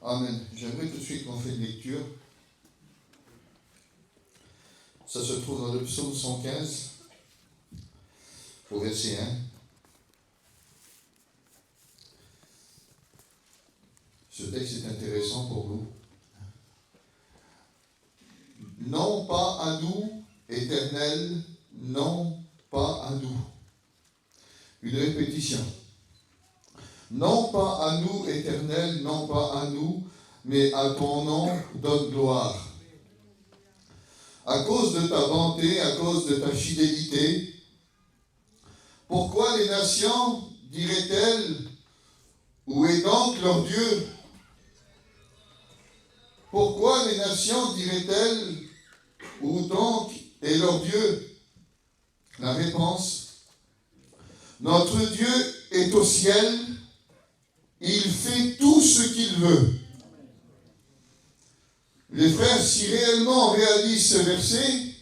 Amen. J'aimerais tout de suite qu'on fait une lecture. Ça se trouve dans le psaume 115, au verset 1. Ce texte est intéressant pour nous. Non pas à nous, Éternel, non pas à nous. Une répétition. Non pas à nous, Éternel, non pas à nous, mais à ton nom donne gloire. À cause de ta bonté, à cause de ta fidélité, pourquoi les nations diraient-elles, où est donc leur Dieu? Pourquoi les nations diraient-elles, où donc est leur Dieu? La réponse, notre Dieu est au ciel, il fait tout ce qu'il veut. Les frères, si réellement on réalise ce verset,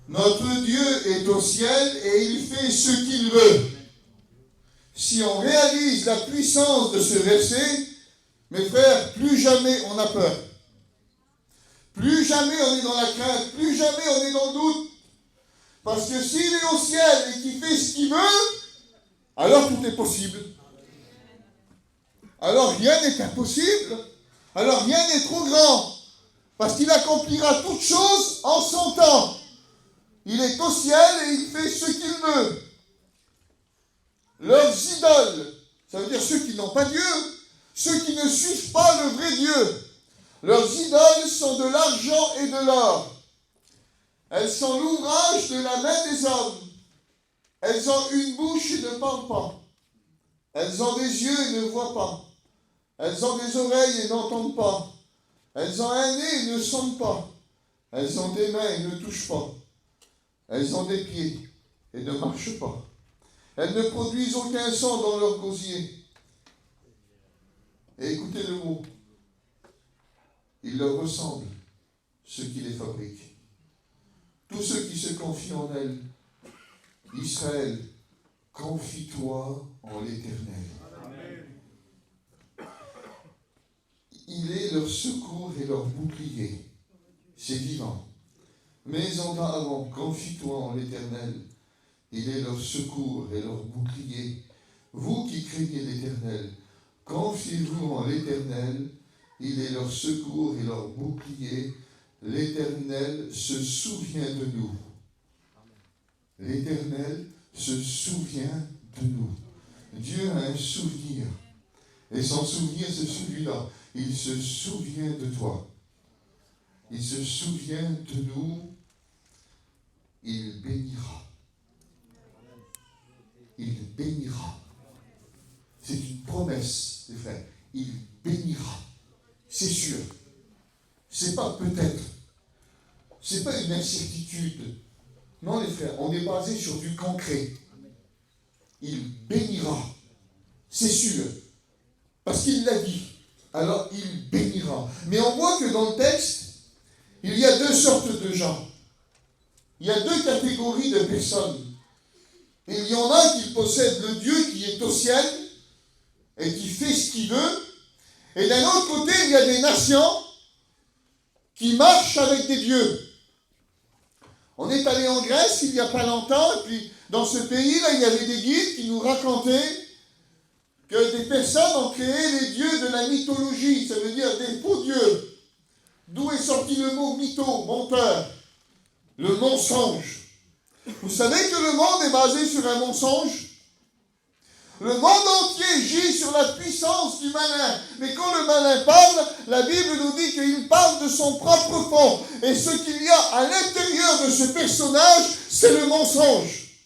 notre Dieu est au ciel et il fait ce qu'il veut. Si on réalise la puissance de ce verset, mes frères, plus jamais on a peur. Plus jamais on est dans la crainte, plus jamais on est dans le doute. Parce que s'il est au ciel et qu'il fait ce qu'il veut, alors tout est possible. Alors rien n'est impossible. Alors rien n'est trop grand. Parce qu'il accomplira toutes choses en son temps. Il est au ciel et il fait ce qu'il veut. Leurs idoles, ça veut dire ceux qui n'ont pas Dieu, ceux qui ne suivent pas le vrai Dieu. Leurs idoles sont de l'argent et de l'or. Elles sont l'ouvrage de la main des hommes. Elles ont une bouche et ne parlent pas. Elles ont des yeux et ne voient pas. Elles ont des oreilles et n'entendent pas. Elles ont un nez et ne sentent pas. Elles ont des mains et ne touchent pas. Elles ont des pieds et ne marchent pas. Elles ne produisent aucun son dans leur gosier. Et écoutez le mot. Il leur ressemble, ceux qui les fabriquent. Tous ceux qui se confient en elles. Israël, confie-toi en l'Éternel. Il est leur secours et leur bouclier. C'est vivant. Mais en avant, confie-toi en l'Éternel. Il est leur secours et leur bouclier. Vous qui craignez l'Éternel, confiez-vous en l'Éternel. Il est leur secours et leur bouclier. L'Éternel se souvient de nous. L'Éternel se souvient de nous. Dieu a un souvenir. Et son souvenir, c'est celui-là. Il se souvient de toi. Il se souvient de nous. Il bénira. Il bénira. C'est une promesse, les frères. Il bénira. C'est sûr. C'est pas peut-être. C'est pas une incertitude. Non, les frères, on est basé sur du concret. Il bénira. C'est sûr. Parce qu'il l'a dit. Alors, il bénira. Mais on voit que dans le texte, il y a deux sortes de gens. Il y a deux catégories de personnes. Il y en a qui possèdent le Dieu qui est au ciel et qui fait ce qu'il veut. Et d'un autre côté, il y a des nations qui marchent avec des dieux. On est allé en Grèce il n'y a pas longtemps, et puis dans ce pays-là, il y avait des guides qui nous racontaient que des personnes ont créé les dieux de la mythologie, ça veut dire des faux dieux. D'où est sorti le mot mytho, menteur, le mensonge. Vous savez que le monde est basé sur un mensonge? Le monde entier gît sur la puissance du malin. Mais quand le malin parle, la Bible nous dit qu'il parle de son propre fond. Et ce qu'il y a à l'intérieur de ce personnage, c'est le mensonge.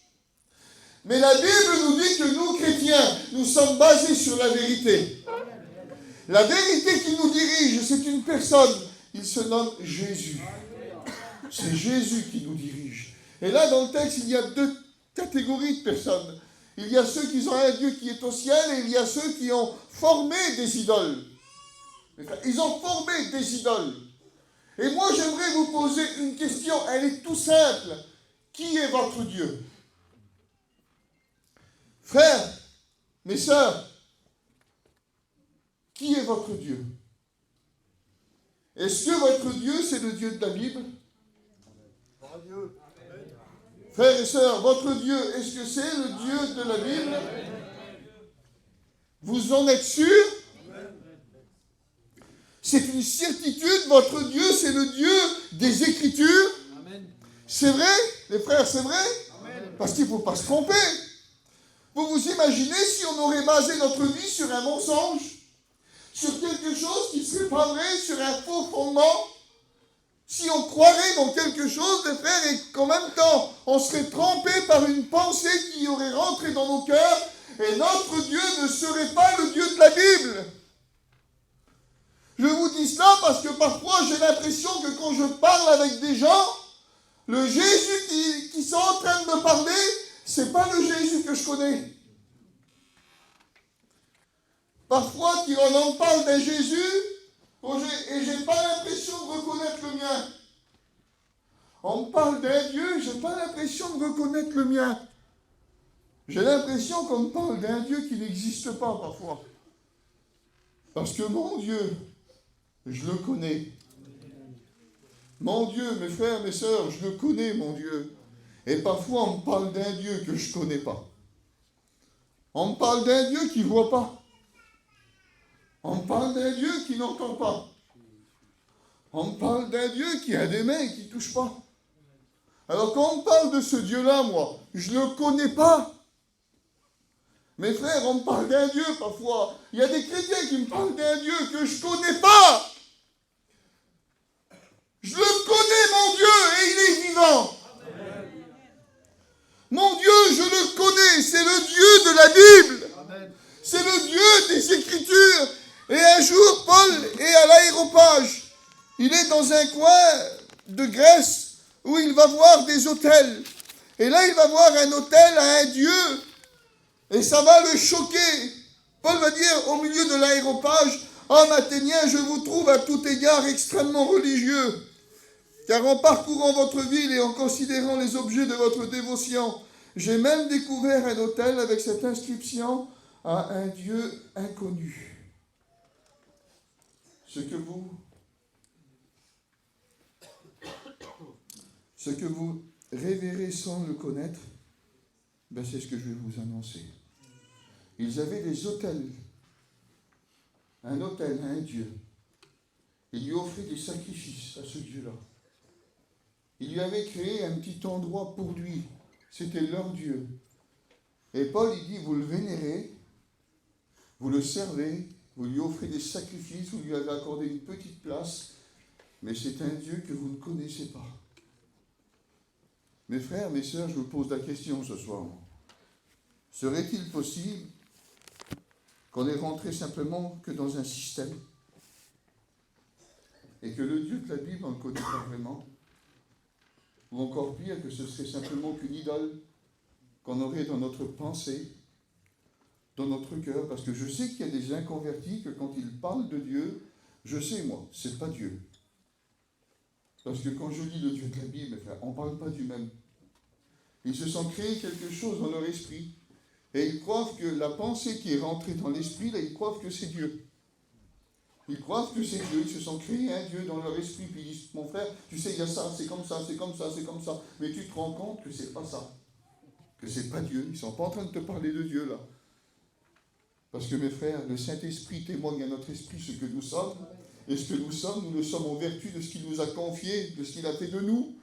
Mais la Bible nous dit que nous, chrétiens, nous sommes basés sur la vérité. La vérité qui nous dirige, c'est une personne. Il se nomme Jésus. C'est Jésus qui nous dirige. Et là, dans le texte, il y a deux catégories de personnes. Il y a ceux qui ont un Dieu qui est au ciel et il y a ceux qui ont formé des idoles. Ils ont formé des idoles. Et moi, j'aimerais vous poser une question. Elle est tout simple. Qui est votre Dieu? Frères, mes sœurs, Qui est votre Dieu? Est-ce que votre Dieu, c'est le Dieu de la Bible? Frères et sœurs, votre Dieu, est-ce que c'est le Dieu de la Bible? Vous en êtes sûrs? C'est une certitude, votre Dieu, c'est le Dieu des Écritures. C'est vrai, les frères, c'est vrai? Parce qu'il ne faut pas se tromper. Vous vous imaginez si on aurait basé notre vie sur un mensonge, sur quelque chose qui ne serait pas vrai, sur un faux fondement? Si on croirait dans quelque chose, les frères, et qu'en même temps, on serait trompé par une pensée qui aurait rentré dans nos cœurs, et notre Dieu ne serait pas le Dieu de la Bible. Je vous dis cela parce que parfois j'ai l'impression que quand je parle avec des gens, le Jésus qui sont en train de me parler, c'est pas le Jésus que je connais. Parfois, on en parle d'un Jésus, et j'ai pas l'impression de reconnaître le mien. On me parle d'un Dieu, j'ai pas l'impression de reconnaître le mien. J'ai l'impression qu'on me parle d'un Dieu qui n'existe pas parfois. Parce que mon Dieu, je le connais. Mon Dieu, mes frères, mes sœurs, je le connais, mon Dieu. Et parfois, on me parle d'un Dieu que je ne connais pas. On me parle d'un Dieu qui ne voit pas. On me parle d'un Dieu qui n'entend pas. On me parle d'un Dieu qui a des mains et qui ne touche pas. Alors quand on me parle de ce Dieu-là, moi, je ne le connais pas. Mes frères, on me parle d'un Dieu parfois. Il y a des chrétiens qui me parlent d'un Dieu que je ne connais pas. Je le connais, mon Dieu, et il est vivant. Amen. Mon Dieu, je le connais, c'est le Dieu de la Bible. Amen. C'est le Dieu des Écritures. Et un jour, Paul est à l'aéropage. Il est dans un coin de Grèce où il va voir des autels. Et là, il va voir un autel à un Dieu. Et ça va le choquer. Paul va dire au milieu de l'aéropage, « Homme athénien, je vous trouve à tout égard extrêmement religieux. Car en parcourant votre ville et en considérant les objets de votre dévotion, j'ai même découvert un autel avec cette inscription à un Dieu inconnu. » Ce que vous révérez sans le connaître, ben c'est ce que je vais vous annoncer. Ils avaient des autels, un autel à un Dieu. Ils lui offraient des sacrifices à ce Dieu-là. Ils lui avaient créé un petit endroit pour lui. C'était leur Dieu. Et Paul, il dit, vous le vénérez, vous le servez, vous lui offrez des sacrifices, vous lui avez accordé une petite place, mais c'est un Dieu que vous ne connaissez pas. Mes frères, mes sœurs, je vous pose la question ce soir. Serait-il possible qu'on est rentré simplement que dans un système et que le Dieu de la Bible, on ne le connaît pas vraiment? Ou encore pire, que ce serait simplement qu'une idole qu'on aurait dans notre pensée, dans notre cœur, parce que je sais qu'il y a des inconvertis que quand ils parlent de Dieu, je sais moi, c'est pas Dieu. Parce que quand je lis le Dieu de la Bible, on ne parle pas du même. Ils se sont créés quelque chose dans leur esprit, et ils croient que la pensée qui est rentrée dans l'esprit, là, ils croient que c'est Dieu. Ils croient que c'est Dieu, ils se sont créés un Dieu dans leur esprit, puis ils disent, mon frère, tu sais, il y a ça, c'est comme ça, c'est comme ça, c'est comme ça. Mais tu te rends compte que c'est pas ça, que c'est pas Dieu. Ils ne sont pas en train de te parler de Dieu, là. Parce que mes frères, le Saint-Esprit témoigne à notre esprit ce que nous sommes, et ce que nous le sommes en vertu de ce qu'il nous a confié, de ce qu'il a fait de nous.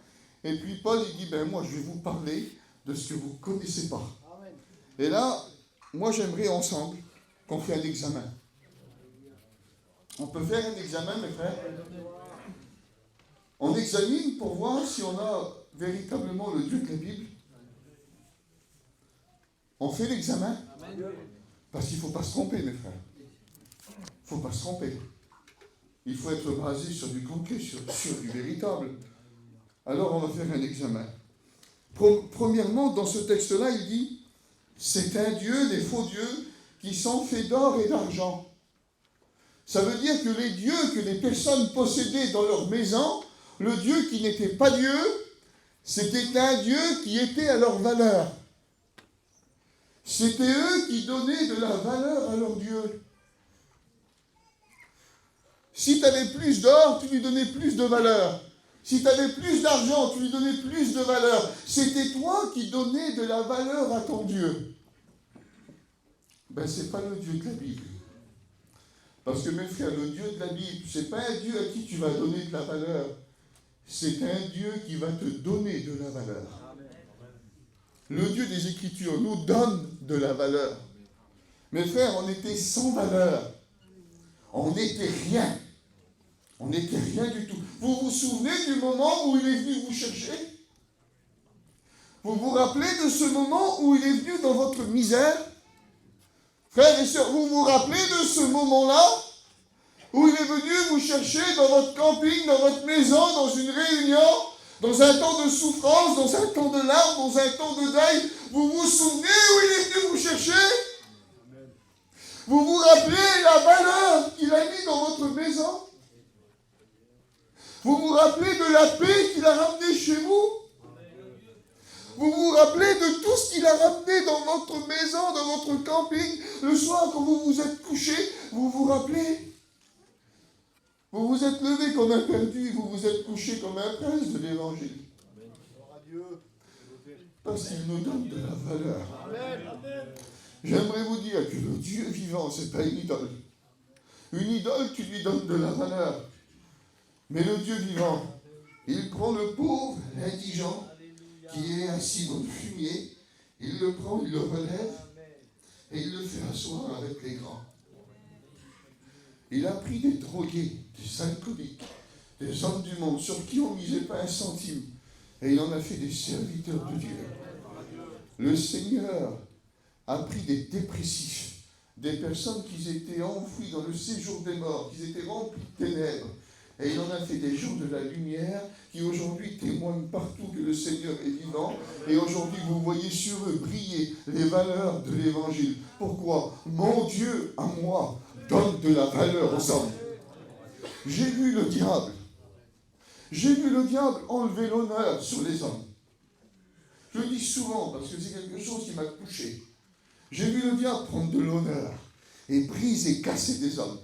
Et puis Paul, il dit, moi je vais vous parler de ce que vous ne connaissez pas. Amen. Et là, moi j'aimerais ensemble qu'on fasse un examen. On peut faire un examen, mes frères. On examine pour voir si on a véritablement le Dieu de la Bible. On fait l'examen. Parce qu'il ne faut pas se tromper, mes frères. Il ne faut pas se tromper. Il faut être basé sur du concret, sur du véritable. Alors, on va faire un examen. Premièrement, dans ce texte-là, il dit, c'est un Dieu, des faux dieux, qui sont faits d'or et d'argent. Ça veut dire que les dieux que les personnes possédaient dans leur maison, le Dieu qui n'était pas Dieu, c'était un Dieu qui était à leur valeur. C'était eux qui donnaient de la valeur à leur Dieu. Si tu avais plus d'or, tu lui donnais plus de valeur. Si tu avais plus d'argent, tu lui donnais plus de valeur. C'était toi qui donnais de la valeur à ton Dieu. Ben, ce n'est pas le Dieu de la Bible. Parce que mes frères, le Dieu de la Bible, ce n'est pas un Dieu à qui tu vas donner de la valeur. C'est un Dieu qui va te donner de la valeur. Le Dieu des Écritures nous donne de la valeur. Mes frères, on était sans valeur. On n'était rien. On n'était rien du tout. Vous vous souvenez du moment où il est venu vous chercher? Vous vous rappelez de ce moment où il est venu dans votre misère? Frères et sœurs, vous vous rappelez de ce moment-là où il est venu vous chercher dans votre camping, dans votre maison, dans une réunion, dans un temps de souffrance, dans un temps de larmes, dans un temps de deuil? Vous vous souvenez où il est venu vous chercher? Vous vous rappelez la valeur qu'il a mis dans votre maison? Vous vous rappelez de la paix qu'il a ramenée chez vous? Vous vous rappelez de tout ce qu'il a ramené dans votre maison, dans votre camping, le soir quand vous vous êtes couché? Vous vous rappelez? Vous vous êtes levé comme un perdu, vous vous êtes couché comme un prince de l'évangile. Parce qu'il nous donne de la valeur. J'aimerais vous dire que le Dieu vivant, ce n'est pas une idole. Une idole, tu lui donnes de la valeur. Mais le Dieu vivant, il prend le pauvre, l'indigent, qui est assis dans le fumier, il le prend, il le relève, et il le fait asseoir avec les grands. Il a pris des drogués, des alcooliques, des hommes du monde, sur qui on ne misait pas un centime, et il en a fait des serviteurs de Dieu. Le Seigneur a pris des dépressifs, des personnes qui étaient enfouies dans le séjour des morts, qui étaient remplies de ténèbres, et il en a fait des gens de la lumière qui aujourd'hui témoignent partout que le Seigneur est vivant. Et aujourd'hui, vous voyez sur eux briller les valeurs de l'Évangile. Pourquoi? Mon Dieu, à moi, donne de la valeur aux hommes. J'ai vu le diable. J'ai vu le diable enlever l'honneur sur les hommes. Je le dis souvent parce que c'est quelque chose qui m'a touché. J'ai vu le diable prendre de l'honneur et briser, casser des hommes.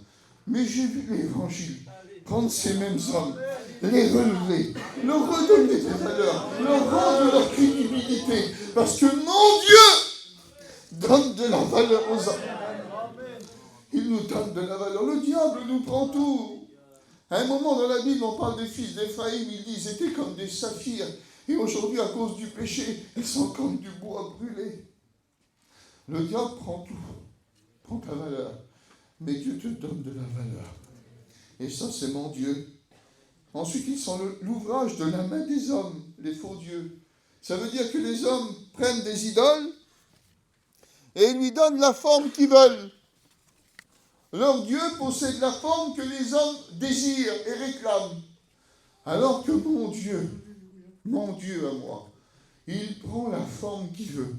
Mais j'ai vu l'Évangile prendre ces mêmes hommes, les relever, leur redonner des valeurs, leur rendre leur crédibilité. Parce que mon Dieu donne de la valeur aux hommes. Il nous donne de la valeur. Le diable nous prend tout. À un moment dans la Bible, on parle des fils d'Éphraïm, il dit ils étaient comme des saphirs. Et aujourd'hui, à cause du péché, ils sont comme du bois brûlé. Le diable prend tout, prend ta valeur. Mais Dieu te donne de la valeur. Et ça, c'est mon Dieu. Ensuite, ils sont l'ouvrage de la main des hommes, les faux dieux. Ça veut dire que les hommes prennent des idoles et lui donnent la forme qu'ils veulent. Leur Dieu possède la forme que les hommes désirent et réclament. Alors que mon Dieu à moi, il prend la forme qu'il veut.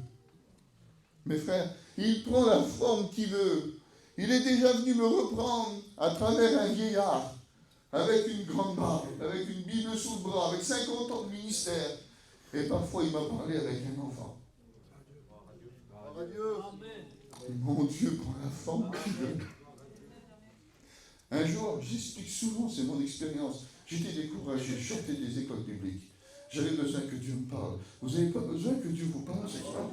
Mes frères, il prend la forme qu'il veut. Il est déjà venu me reprendre à travers un vieillard, avec une grande barbe, avec une Bible sous le bras, avec 50 ans de ministère. Et parfois, il m'a parlé avec un enfant. Mon Dieu prend la forme qu'il veut. Un jour, j'explique souvent, c'est mon expérience, j'étais découragé, je sortais des écoles publiques. J'avais besoin que Dieu me parle. Vous n'avez pas besoin que Dieu vous parle, c'est ça?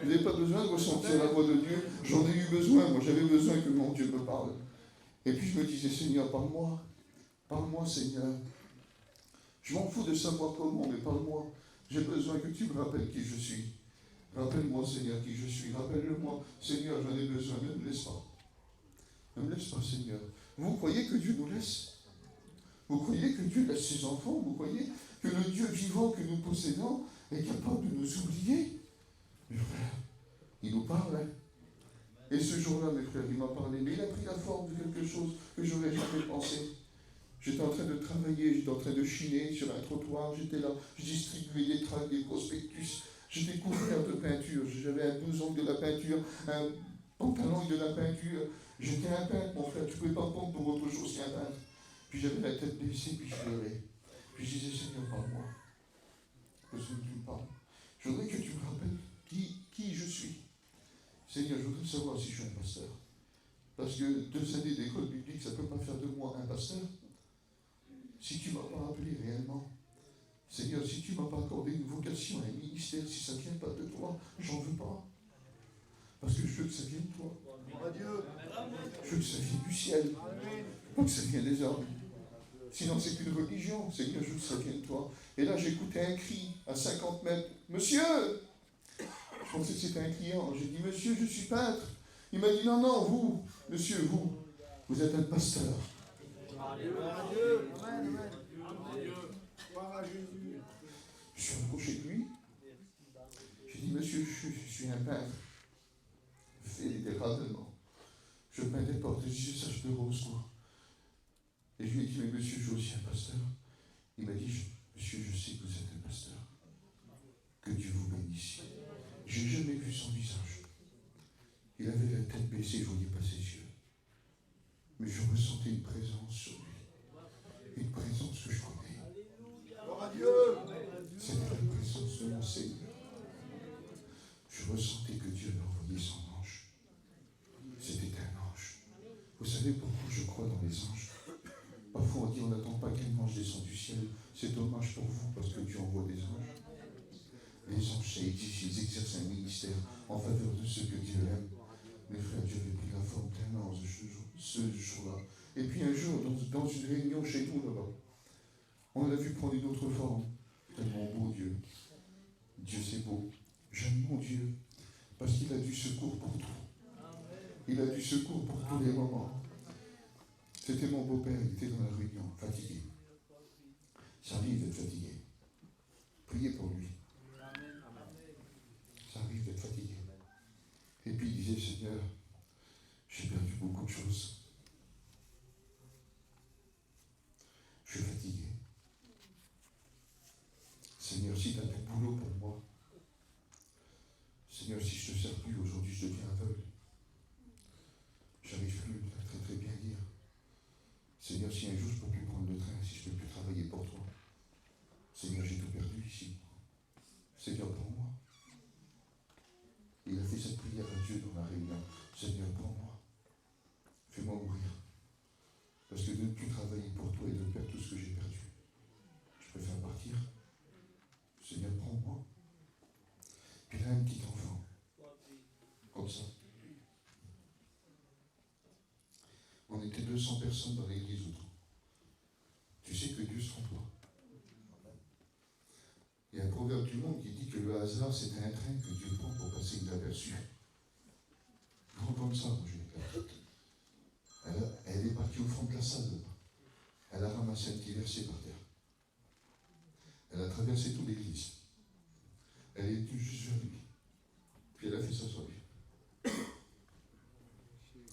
Vous n'avez pas besoin de ressentir la voix de Dieu. J'en ai eu besoin, moi j'avais besoin que mon Dieu me parle. Et puis je me disais, Seigneur, parle-moi. Parle-moi, Seigneur. Je m'en fous de savoir comment, mais parle-moi. J'ai besoin que tu me rappelles qui je suis. Rappelle-moi, Seigneur, qui je suis. Rappelle-le-moi. Seigneur, j'en ai besoin. Ne me laisse pas. Ne me laisse pas, Seigneur. Vous croyez que Dieu nous laisse? Vous croyez que Dieu laisse ses enfants? Vous croyez que le Dieu vivant que nous possédons est capable de nous oublier? Mes frères, il nous parle. Hein? Et ce jour-là, mes frères, il m'a parlé. Mais il a pris la forme de quelque chose que je n'aurais jamais pensé. J'étais en train de travailler, j'étais en train de chiner sur un trottoir. J'étais là, je distribuais des tracts, des prospectus. J'étais couvert de peinture. J'avais un blouson de la peinture, un pantalon de la peinture. J'étais un peintre, mon frère. Tu ne pouvais pas me prendre pour autre chose qu'un peintre. Puis j'avais la tête baissée, puis je pleurais. Puis je disais, Seigneur, parle-moi. Que ce que tu me parles. Je voudrais que tu me rappelles qui je suis. Seigneur, je voudrais savoir si je suis un pasteur. Parce que 2 années d'école biblique, ça ne peut pas faire de moi pas un pasteur, si tu ne m'as pas appelé réellement, Seigneur, si tu ne m'as pas accordé une vocation, un ministère, si ça ne vient pas de toi, j'en veux pas. Parce que je veux que ça vienne de toi. Je veux que ça vienne du ciel. Pas que ça vienne des hommes. Sinon, c'est qu'une religion. Seigneur, je veux que ça vienne de toi. Et là, j'écoutais un cri à 50 mètres. Monsieur! Je pensais que c'était un client. J'ai dit, monsieur, je suis peintre. Il m'a dit, non, non, vous, monsieur, vous êtes un pasteur. Je suis approché de lui. J'ai dit, monsieur, je suis un peintre. Fait des ravennements. Je peins des portes. Je dis, ça, je peux rose, quoi. Et je lui ai dit, mais monsieur, je suis aussi un pasteur. Il m'a dit, monsieur, je sais que vous êtes un pasteur. Que Dieu vous bénisse. Je n'ai jamais vu son visage. Il avait la tête baissée, je ne voyais pas ses yeux. Mais je ressentais une présence sur lui. Une présence que je connais. Gloire à Dieu. C'était la présence de mon Seigneur. Je ressentais que Dieu avait envoyé son ange. C'était un ange. Vous savez pourquoi je crois dans les anges? Parfois on dit on n'attend pas qu'un ange descende du ciel. C'est dommage pour vous parce que Dieu envoie des anges. Les anges, ça existe, ils exercent un ministère en faveur de ceux que Dieu aime. Mes frères, Dieu avait pris la forme d'un ange ce jour-là. Et puis un jour, dans une réunion chez nous là-bas, on l'a vu prendre une autre forme. Tellement beau Dieu. Dieu c'est beau. J'aime mon Dieu parce qu'il a du secours pour tout. Il a du secours pour tous les moments. C'était mon beau-père, il était dans la réunion, fatigué. Ça arrive d'être fatigué. Priez pour lui. Ça arrive d'être fatigué. Et puis il disait, Seigneur, j'ai perdu beaucoup de choses. Je suis fatigué. Seigneur, si tu as du boulot pour moi, Seigneur, si je ne te sers plus, aujourd'hui je deviens aveugle. J'arrive plus à très très bien lire. Seigneur, si un jour je ne peux plus prendre le train, si je ne peux plus travailler pour toi, Seigneur, j'ai tout perdu ici. Seigneur, pour moi. Il a fait cette prière à Dieu dans la réunion. Seigneur, pour moi. Fais-moi mourir. Parce que de ne plus travailler pour toi et de perdre tout ce que j'ai perdu, je préfère partir. Seigneur, prends-moi. Puis là, un petit enfant, comme ça. On était 200 personnes dans l'église autour. Tu sais que Dieu se trompe pas. Il y a un proverbe du monde qui dit que le hasard, c'est un train que Dieu prend pour passer inaperçu. Grand comme ça, Roger. Elle est partie au fond de la salle. Elle a ramassé un petit verset par terre. Elle a traversé toute l'église. Elle est venue juste vers lui. Puis elle a fait ça sur lui.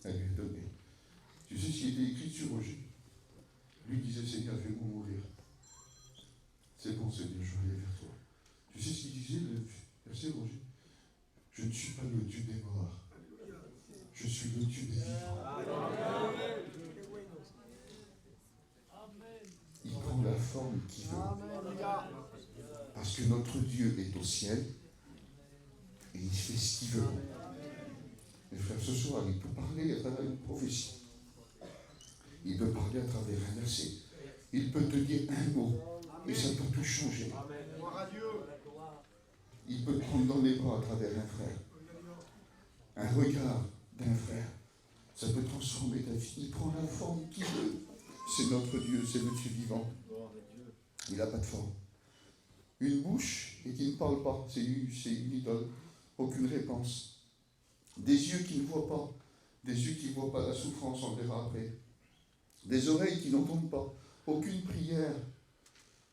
Elle lui a donné. Tu sais ce qui était écrit sur Roger? Lui disait, Seigneur, fais-moi mourir. C'est bon, Seigneur, je vais aller vers toi. Tu sais ce qu'il disait, le verset, Roger? Je ne suis pas le Dieu des morts. Je suis le Dieu des vivants. Il prend la forme qu'il veut. Parce que notre Dieu est au ciel et il fait ce qu'il veut. Mes frères, ce soir, il peut parler à travers une prophétie. Il peut parler à travers un verset. Il peut te dire un mot et ça peut tout changer. Il peut te prendre dans les bras à travers un frère. Un regard d'un frère. Ça peut transformer ta vie. Il prend la forme qu'il veut. C'est notre Dieu, c'est le Dieu vivant. Il n'a pas de forme. Une bouche et qui ne parle pas, c'est une idole. Aucune réponse. Des yeux qui ne voient pas. Des yeux qui ne voient pas la souffrance, on verra après. Des oreilles qui n'entendent pas. Aucune prière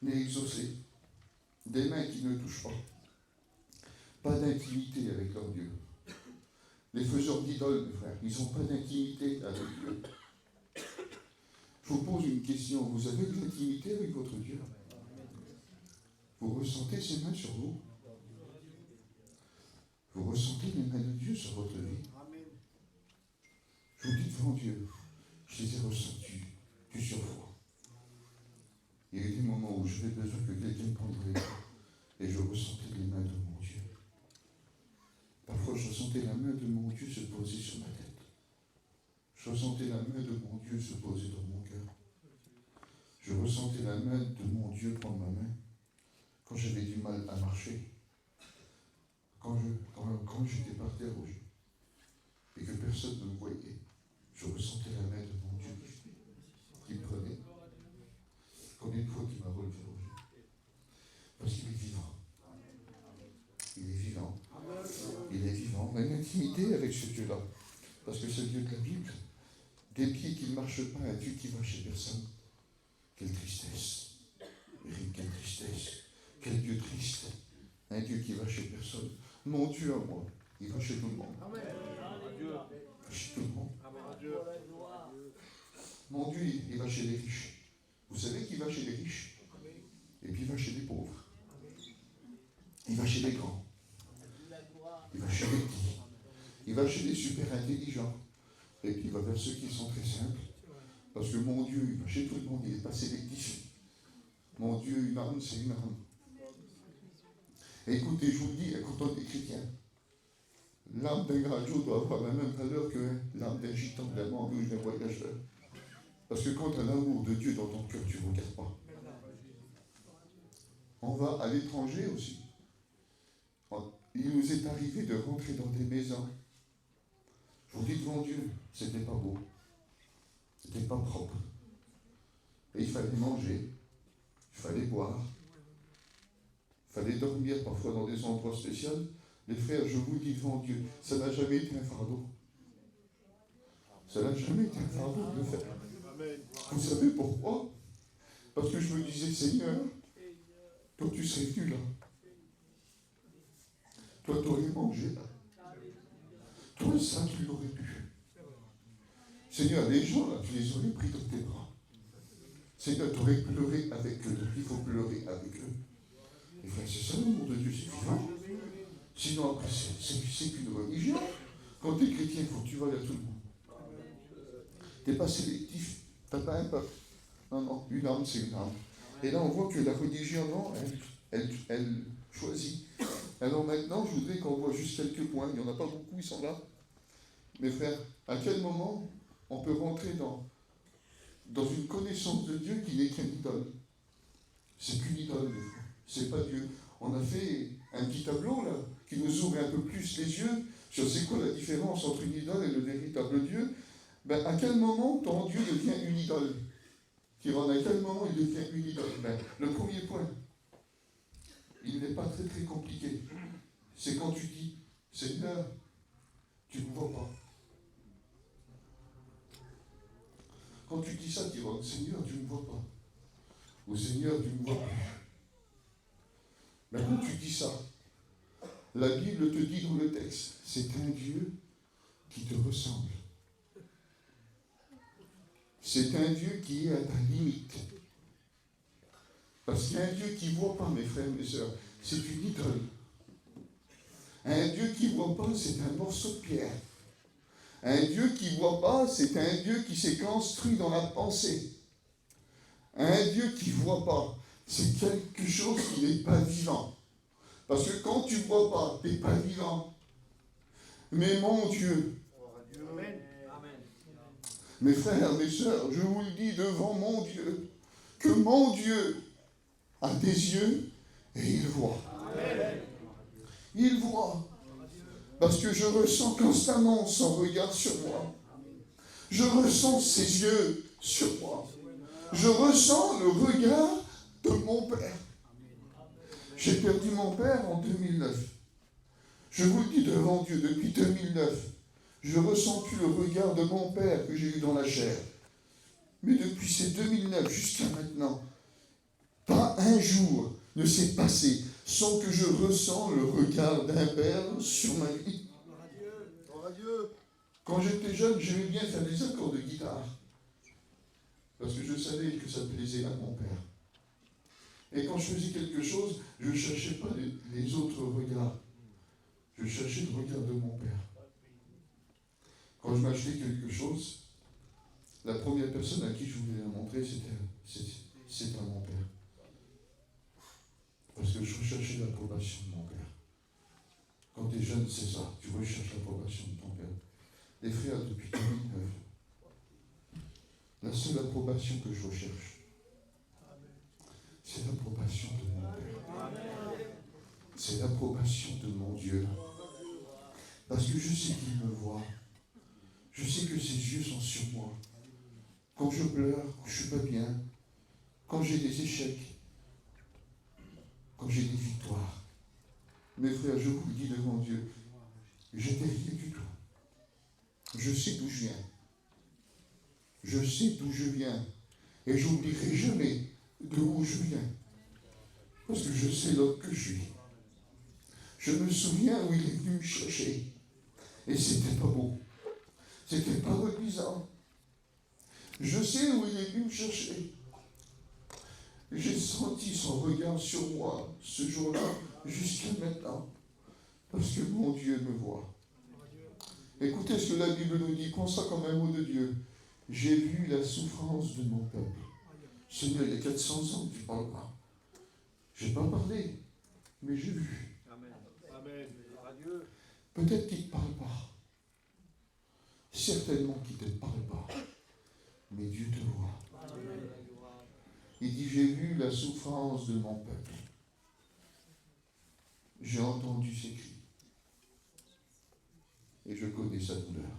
n'est exaucée. Des mains qui ne touchent pas. Pas d'intimité avec leur Dieu. Les faiseurs d'idoles, mes frères, ils n'ont pas d'intimité avec Dieu. Je vous pose une question. Vous avez de l'intimité avec votre Dieu? Vous ressentez ses mains sur vous? Vous ressentez les mains de Dieu sur votre vie? Je vous dis devant Dieu, je les ai ressentis du surpoids. Il y a eu des moments où j'avais besoin que quelqu'un me prenne les mains et je ressentais les mains de mon Dieu. Parfois, je ressentais la main de mon Dieu se poser sur ma tête. Je ressentais la main de mon Dieu se poser dans mon cœur. ressentais la main de mon Dieu prendre ma main quand j'avais du mal à marcher, quand j'étais par terre et que personne ne me voyait. Je ressentais la main de mon Dieu qui me prenait. Combien de fois il m'a relevé, Roger? Parce qu'il est vivant. Il est vivant. Il est vivant. On a une intimité avec ce Dieu-là. Parce que ce Dieu de la Bible, des pieds qui ne marchent pas, un Dieu qui va chez personne. Quelle tristesse. Eric, quelle tristesse. Quel Dieu triste. Un Dieu qui va chez personne. Mon Dieu à moi, il va chez tout le monde. Amen. Chez tout le monde. Amen. Mon Dieu, il va chez les riches. Vous savez qu'il va chez les riches. Et puis il va chez les pauvres. Il va chez les grands. Il va chez les petits. Il va chez les super intelligents. Et puis il va vers ceux qui sont très simples. Parce que mon Dieu, il va chez tout le monde. Il n'est pas sélectif. Mon Dieu, une âme, c'est une âme. Et écoutez, je vous le dis, quand on est chrétien, l'âme d'un gradjo doit avoir la même valeur que l'âme d'un gitan, d'un mangouche, d'un voyageur. Parce que quand tu as l'amour de Dieu dans ton cœur, tu ne regardes pas. On va à l'étranger aussi. Il nous est arrivé de rentrer dans des maisons. Je vous dis devant Dieu, c'était pas beau. C'était pas propre. Et il fallait manger. Il fallait boire. Il fallait dormir parfois dans des endroits spéciaux. Les frères, je vous dis devant Dieu, ça n'a jamais été un fardeau. Ça n'a jamais été un fardeau de le faire. Vous savez pourquoi? Parce que je me disais, Seigneur, toi tu serais venu là. Toi tu aurais mangé là. Toi ça tu l'aurais pu. Seigneur, les gens là, tu les aurais pris dans tes bras. Seigneur, tu aurais pleuré avec eux. Donc il faut pleurer avec eux. Et frère, c'est ça l'amour de Dieu, c'est vivant. Sinon après c'est qu'une religion. Quand tu es chrétien, il faut que tu veuilles à tout le monde. Tu n'es pas sélectif. Tu n'as pas un peuple. Non, non, une âme, c'est une âme. Et là, on voit que la religion, non, elle choisit. Alors maintenant, je voudrais qu'on voit juste quelques points. Il n'y en a pas beaucoup, ils sont là. Mes frères, à quel moment on peut rentrer dans une connaissance de Dieu qui n'est qu'une idole? C'est qu'une idole, mes frères. C'est pas Dieu. On a fait un petit tableau, là, qui nous ouvre un peu plus les yeux sur c'est quoi la différence entre une idole et le véritable Dieu. Ben, à quel moment ton Dieu devient une idole? À quel moment il devient une idole? Ben, le premier point, il n'est pas très très compliqué. C'est quand tu dis, Seigneur, tu ne me vois pas. Quand tu dis ça, tu dis, Seigneur, tu ne me vois pas. Ou Seigneur, tu ne me vois plus. Mais quand tu dis ça, la Bible te dit dans le texte, c'est un Dieu qui te ressemble. C'est un Dieu qui est à ta limite. Parce qu'il y a un Dieu qui ne voit pas, mes frères, mes sœurs, c'est une idole. Un Dieu qui ne voit pas, c'est un morceau de pierre. Un Dieu qui ne voit pas, c'est un Dieu qui s'est construit dans la pensée. Un Dieu qui ne voit pas, c'est quelque chose qui n'est pas vivant. Parce que quand tu ne vois pas, tu n'es pas vivant. Mais mon Dieu, mes frères, mes sœurs, je vous le dis devant mon Dieu, que mon Dieu a des yeux et il voit. Amen. Il voit. Parce que je ressens constamment son regard sur moi. Je ressens ses yeux sur moi. Je ressens le regard de mon Père. J'ai perdu mon Père en 2009. Je vous le dis devant Dieu, depuis 2009, je ne ressens plus le regard de mon Père que j'ai eu dans la chair. Mais depuis ces 2009 jusqu'à maintenant, pas un jour ne s'est passé sans que je ressens le regard d'un Père sur ma vie. Quand j'étais jeune, j'aimais bien faire des accords de guitare. Parce que je savais que ça plaisait à mon Père. Et quand je faisais quelque chose, je ne cherchais pas les autres regards. Je cherchais le regard de mon Père. Quand je m'achetais quelque chose, la première personne à qui je voulais la montrer, c'était à mon Père. Parce que je recherchais l'approbation de mon Père. Quand tu es jeune, c'est ça. Tu recherches l'approbation de ton Père. Les frères, depuis 2009, la seule approbation que je recherche, c'est l'approbation de mon Dieu. Parce que je sais qu'il me voit. Je sais que ses yeux sont sur moi. Quand je pleure, quand je ne suis pas bien, quand j'ai des échecs, quand j'ai des victoires. Mes frères, je vous le dis devant Dieu, je n'étais rien du tout. Je sais d'où je viens. Je sais d'où je viens. Et je n'oublierai jamais d'où je viens. Parce que je sais l'homme que je suis. Je me souviens où il est venu me chercher. Et c'était pas beau. C'était pas reluisant. Je sais où il est venu me chercher. J'ai senti son regard sur moi ce jour-là jusqu'à maintenant. Parce que mon Dieu me voit. Écoutez ce que la Bible nous dit, prends ça comme un mot de Dieu. J'ai vu la souffrance de mon peuple. Seigneur, il y a 400 ans que tu ne parles pas. Je n'ai pas parlé, mais j'ai vu. Amen. Amen. Adieu. Peut-être qu'il ne te parle pas. Certainement qu'il ne te parle pas. Mais Dieu te voit. Amen. Il dit, j'ai vu la souffrance de mon peuple. J'ai entendu ses cris. Et je connais sa douleur.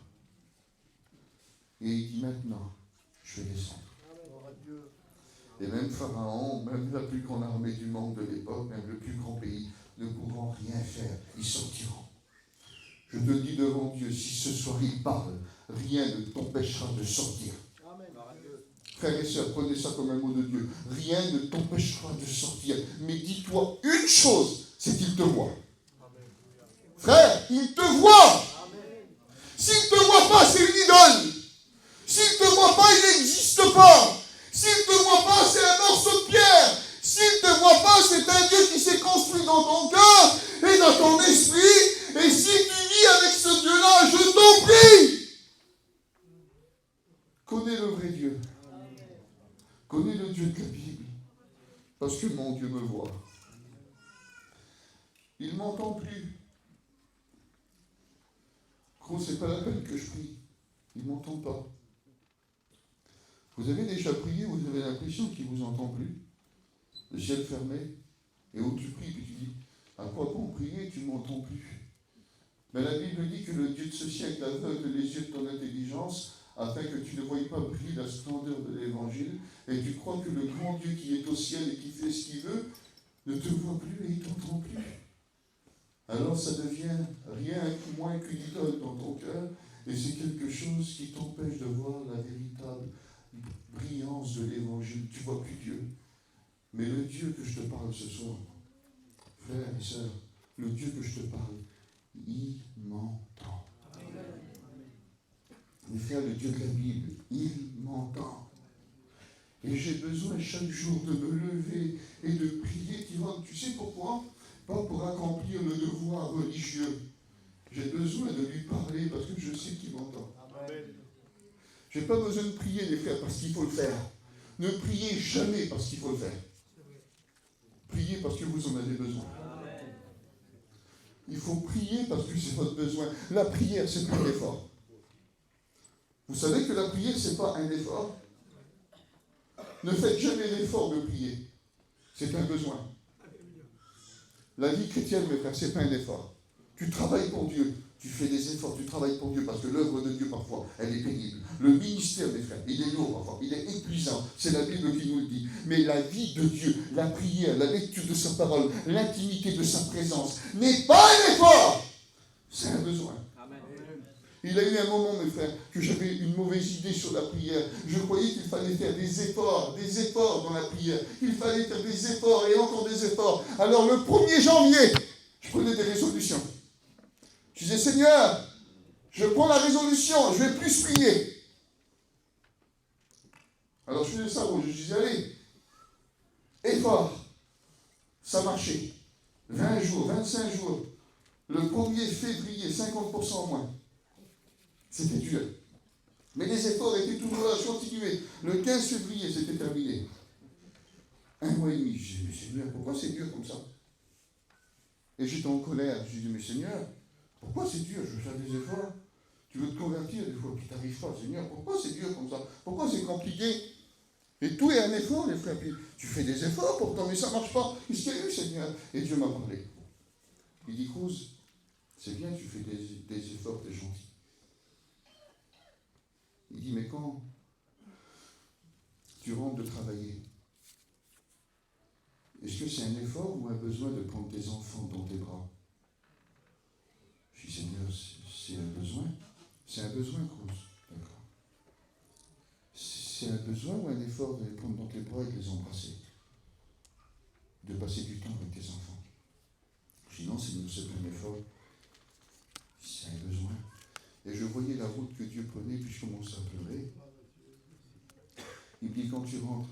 Et il dit maintenant, je vais descendre. Et même Pharaon, même la plus grande armée du monde de l'époque, même le plus grand pays, ne pourront rien faire. Ils sortiront. Je te dis devant Dieu, si ce soir il parle, rien ne t'empêchera de sortir. Amen. Frères et sœurs, prenez ça comme un mot de Dieu. Rien ne t'empêchera de sortir. Mais dis-toi une chose, c'est qu'il te voit. Frère, il te voit. S'il ne te voit pas, c'est une idole. S'il ne te voit pas, il n'existe pas. S'il ne te voit pas, c'est un morceau de pierre. S'il ne te voit pas, c'est un Dieu qui s'est construit dans ton cœur et dans ton esprit. Et si tu vis avec ce Dieu-là, je t'en prie, connais le vrai Dieu. Connais le Dieu de la Bible. Parce que mon Dieu me voit. Il ne m'entend plus. Gros, c'est pas la peine que je prie. Il ne m'entend pas. Vous avez déjà prié, vous avez l'impression qu'il ne vous entend plus. Le ciel fermé. Et où tu pries, puis tu dis, à quoi bon prier, tu ne m'entends plus. Mais la Bible dit que le Dieu de ce siècle aveugle les yeux de ton intelligence, afin que tu ne voyes pas briller la splendeur de l'Évangile, et tu crois que le grand Dieu qui est au ciel et qui fait ce qu'il veut, ne te voit plus et il ne t'entend plus. Alors ça devient rien moins qu'une idole dans ton cœur, et c'est quelque chose qui t'empêche de voir la véritable brillance de l'Évangile. Tu ne vois plus Dieu. Mais le Dieu que je te parle ce soir, frères et sœurs, le Dieu que je te parle, il m'entend. Mais frère, le Dieu de la Bible, il m'entend. Et j'ai besoin chaque jour de me lever et de prier. Tu sais pourquoi? Pas pour accomplir le devoir religieux. J'ai besoin de lui parler parce que je sais qu'il m'entend. Je n'ai pas besoin de prier, les frères, parce qu'il faut le faire. Ne priez jamais parce qu'il faut le faire. Priez parce que vous en avez besoin. Il faut prier parce que c'est votre besoin. La prière, c'est pas un effort. Vous savez que la prière, c'est pas un effort. Ne faites jamais l'effort de prier. C'est un besoin. La vie chrétienne, mes frères, c'est pas un effort. Tu travailles pour Dieu. Tu fais des efforts, tu travailles pour Dieu, parce que l'œuvre de Dieu, parfois, elle est pénible. Le ministère, mes frères, il est lourd parfois, il est épuisant. C'est la Bible qui nous le dit. Mais la vie de Dieu, la prière, la lecture de sa parole, l'intimité de sa présence, n'est pas un effort. C'est un besoin. Amen. Il y a eu un moment, mes frères, que j'avais une mauvaise idée sur la prière. Je croyais qu'il fallait faire des efforts dans la prière. Il fallait faire des efforts et encore des efforts. Alors le 1er janvier, je prenais des résolutions. Je disais, Seigneur, je prends la résolution, je vais plus prier. Alors je faisais ça, je disais, allez, effort. Ça marchait. 20 jours, 25 jours. Le 1er février, 50% en moins. C'était dur. Mais les efforts étaient toujours là, je continuais. Le 15 février, c'était terminé. 1 mois et demi. Je disais, mais Seigneur, pourquoi c'est dur comme ça? Et j'étais en colère. Je disais, mais Seigneur, pourquoi c'est dur? Je veux faire des efforts. Tu veux te convertir des fois, puis tu n'arrives pas. Seigneur, pourquoi c'est dur comme ça? Pourquoi c'est compliqué? Et tout est un effort, les frères. Puis tu fais des efforts pourtant, mais ça ne marche pas. Qu'est-ce qu'il y a eu, Seigneur? Et Dieu m'a parlé. Il dit, Cruz, c'est bien, tu fais des efforts, t'es gentil. Il dit, mais quand tu rentres de travailler, est-ce que c'est un effort ou un besoin de prendre tes enfants dans tes bras? Je dis, Seigneur, c'est un besoin. C'est un besoin, Cruz. D'accord. C'est un besoin ou un effort de les prendre dans tes bras et de les embrasser? De passer du temps avec tes enfants? Je dis, non, c'est pas un effort. C'est un besoin. Et je voyais la route que Dieu prenait, puis je commençais à pleurer. Il me dit, quand tu rentres,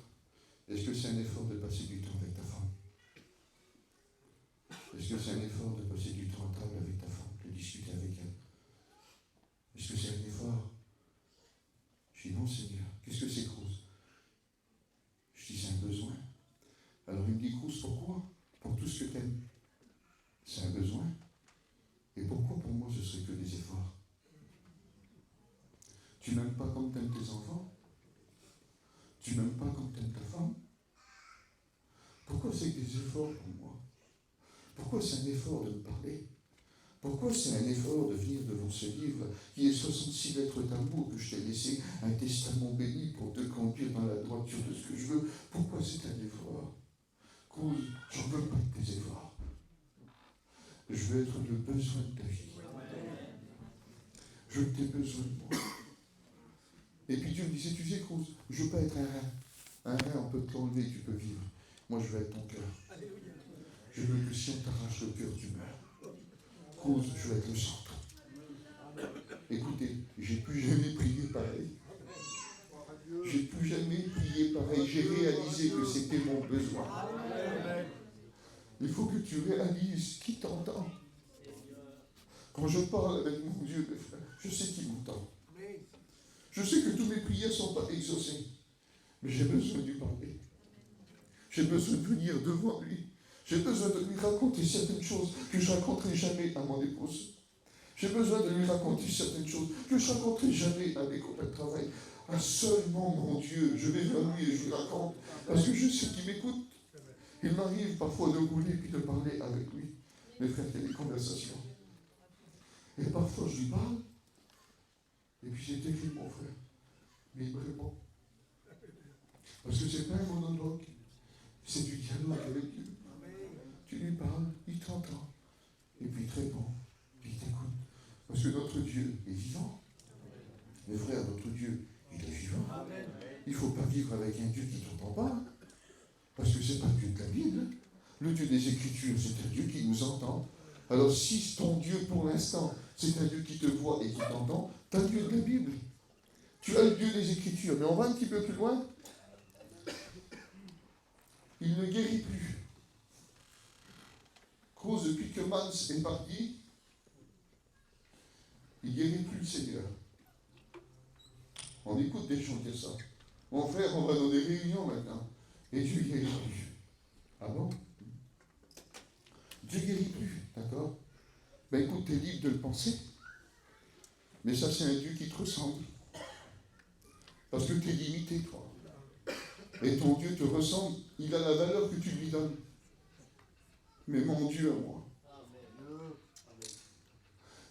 est-ce que c'est un effort de passer du temps avec ta femme? Est-ce que c'est un effort de passer du temps à table avec ta femme, de discuter avec elle? Est-ce que c'est un effort? Je dis, non, Seigneur. Qu'est-ce que c'est, Cruz? Je dis, c'est un besoin. Alors il me dit, Cruz, pourquoi? Pour tout ce que tu aimes. C'est un besoin. Et pourquoi pour moi ce serait que des efforts? Tu m'aimes pas comme t'aimes tes enfants? Tu m'aimes pas comme t'aimes ta femme? Pourquoi c'est que des efforts pour moi? Pourquoi c'est un effort de me parler? Pourquoi c'est un effort de venir devant ce livre qui est 66 lettres d'amour que je t'ai laissé, un testament béni pour te conduire dans la droiture de ce que je veux? Pourquoi c'est un effort? Cause, j'en veux pas de tes efforts. Je veux être le besoin de ta vie. Je veux que tu aies besoin de moi. Et puis Dieu me disait, tu sais, Cruz, je veux pas être un rein. Un rein, on peut te l'enlever, tu peux vivre. Moi, je veux être ton cœur. Je veux que si on t'arrache le cœur, tu meurs. Cruz, je veux être le centre. Écoutez, j'ai plus jamais prié pareil. J'ai plus jamais prié pareil. J'ai réalisé que c'était mon besoin. Il faut que tu réalises qui t'entend. Quand je parle avec mon Dieu, mes frères, je sais qu'il m'entend. Je sais que toutes mes prières ne sont pas exaucées. Mais j'ai besoin de lui parler. J'ai besoin de venir devant lui. J'ai besoin de lui raconter certaines choses que je ne raconterai jamais à mon épouse. J'ai besoin de lui raconter certaines choses que je ne raconterai jamais à mes copains de travail. À seulement mon Dieu, je vais vers lui et je lui raconte. Parce que je sais qu'il m'écoute. Il m'arrive parfois de rouler puis de parler avec lui. Mes frères, il y a des conversations. Et parfois je lui parle. Et puis j'ai écrit mon frère. Mais il me répond. Parce que ce n'est pas un monologue. C'est du dialogue avec Dieu. Tu lui parles, il t'entend. Et puis il te répond. Puis il t'écoute. Parce que notre Dieu est vivant. Mes frères, notre Dieu, il est vivant. Il ne faut pas vivre avec un Dieu qui ne t'entend pas. Parce que ce n'est pas le Dieu de la Bible. Le Dieu des Écritures, c'est un Dieu qui nous entend. Alors si ton Dieu, pour l'instant, c'est un Dieu qui te voit et qui t'entend, tu as le Dieu de la Bible. Tu as le Dieu des Écritures. Mais on va un petit peu plus loin. Il ne guérit plus. Cause depuis que Mans est parti, il ne guérit plus le Seigneur. On écoute des gens dire ça. Mon frère, on va dans des réunions maintenant. Et Dieu ne guérit plus. Ah bon? Dieu ne guérit plus, d'accord? Ben écoute, tu es libre de le penser. Mais ça, c'est un Dieu qui te ressemble. Parce que tu es limité, toi. Et ton Dieu te ressemble, il a la valeur que tu lui donnes. Mais mon Dieu à moi.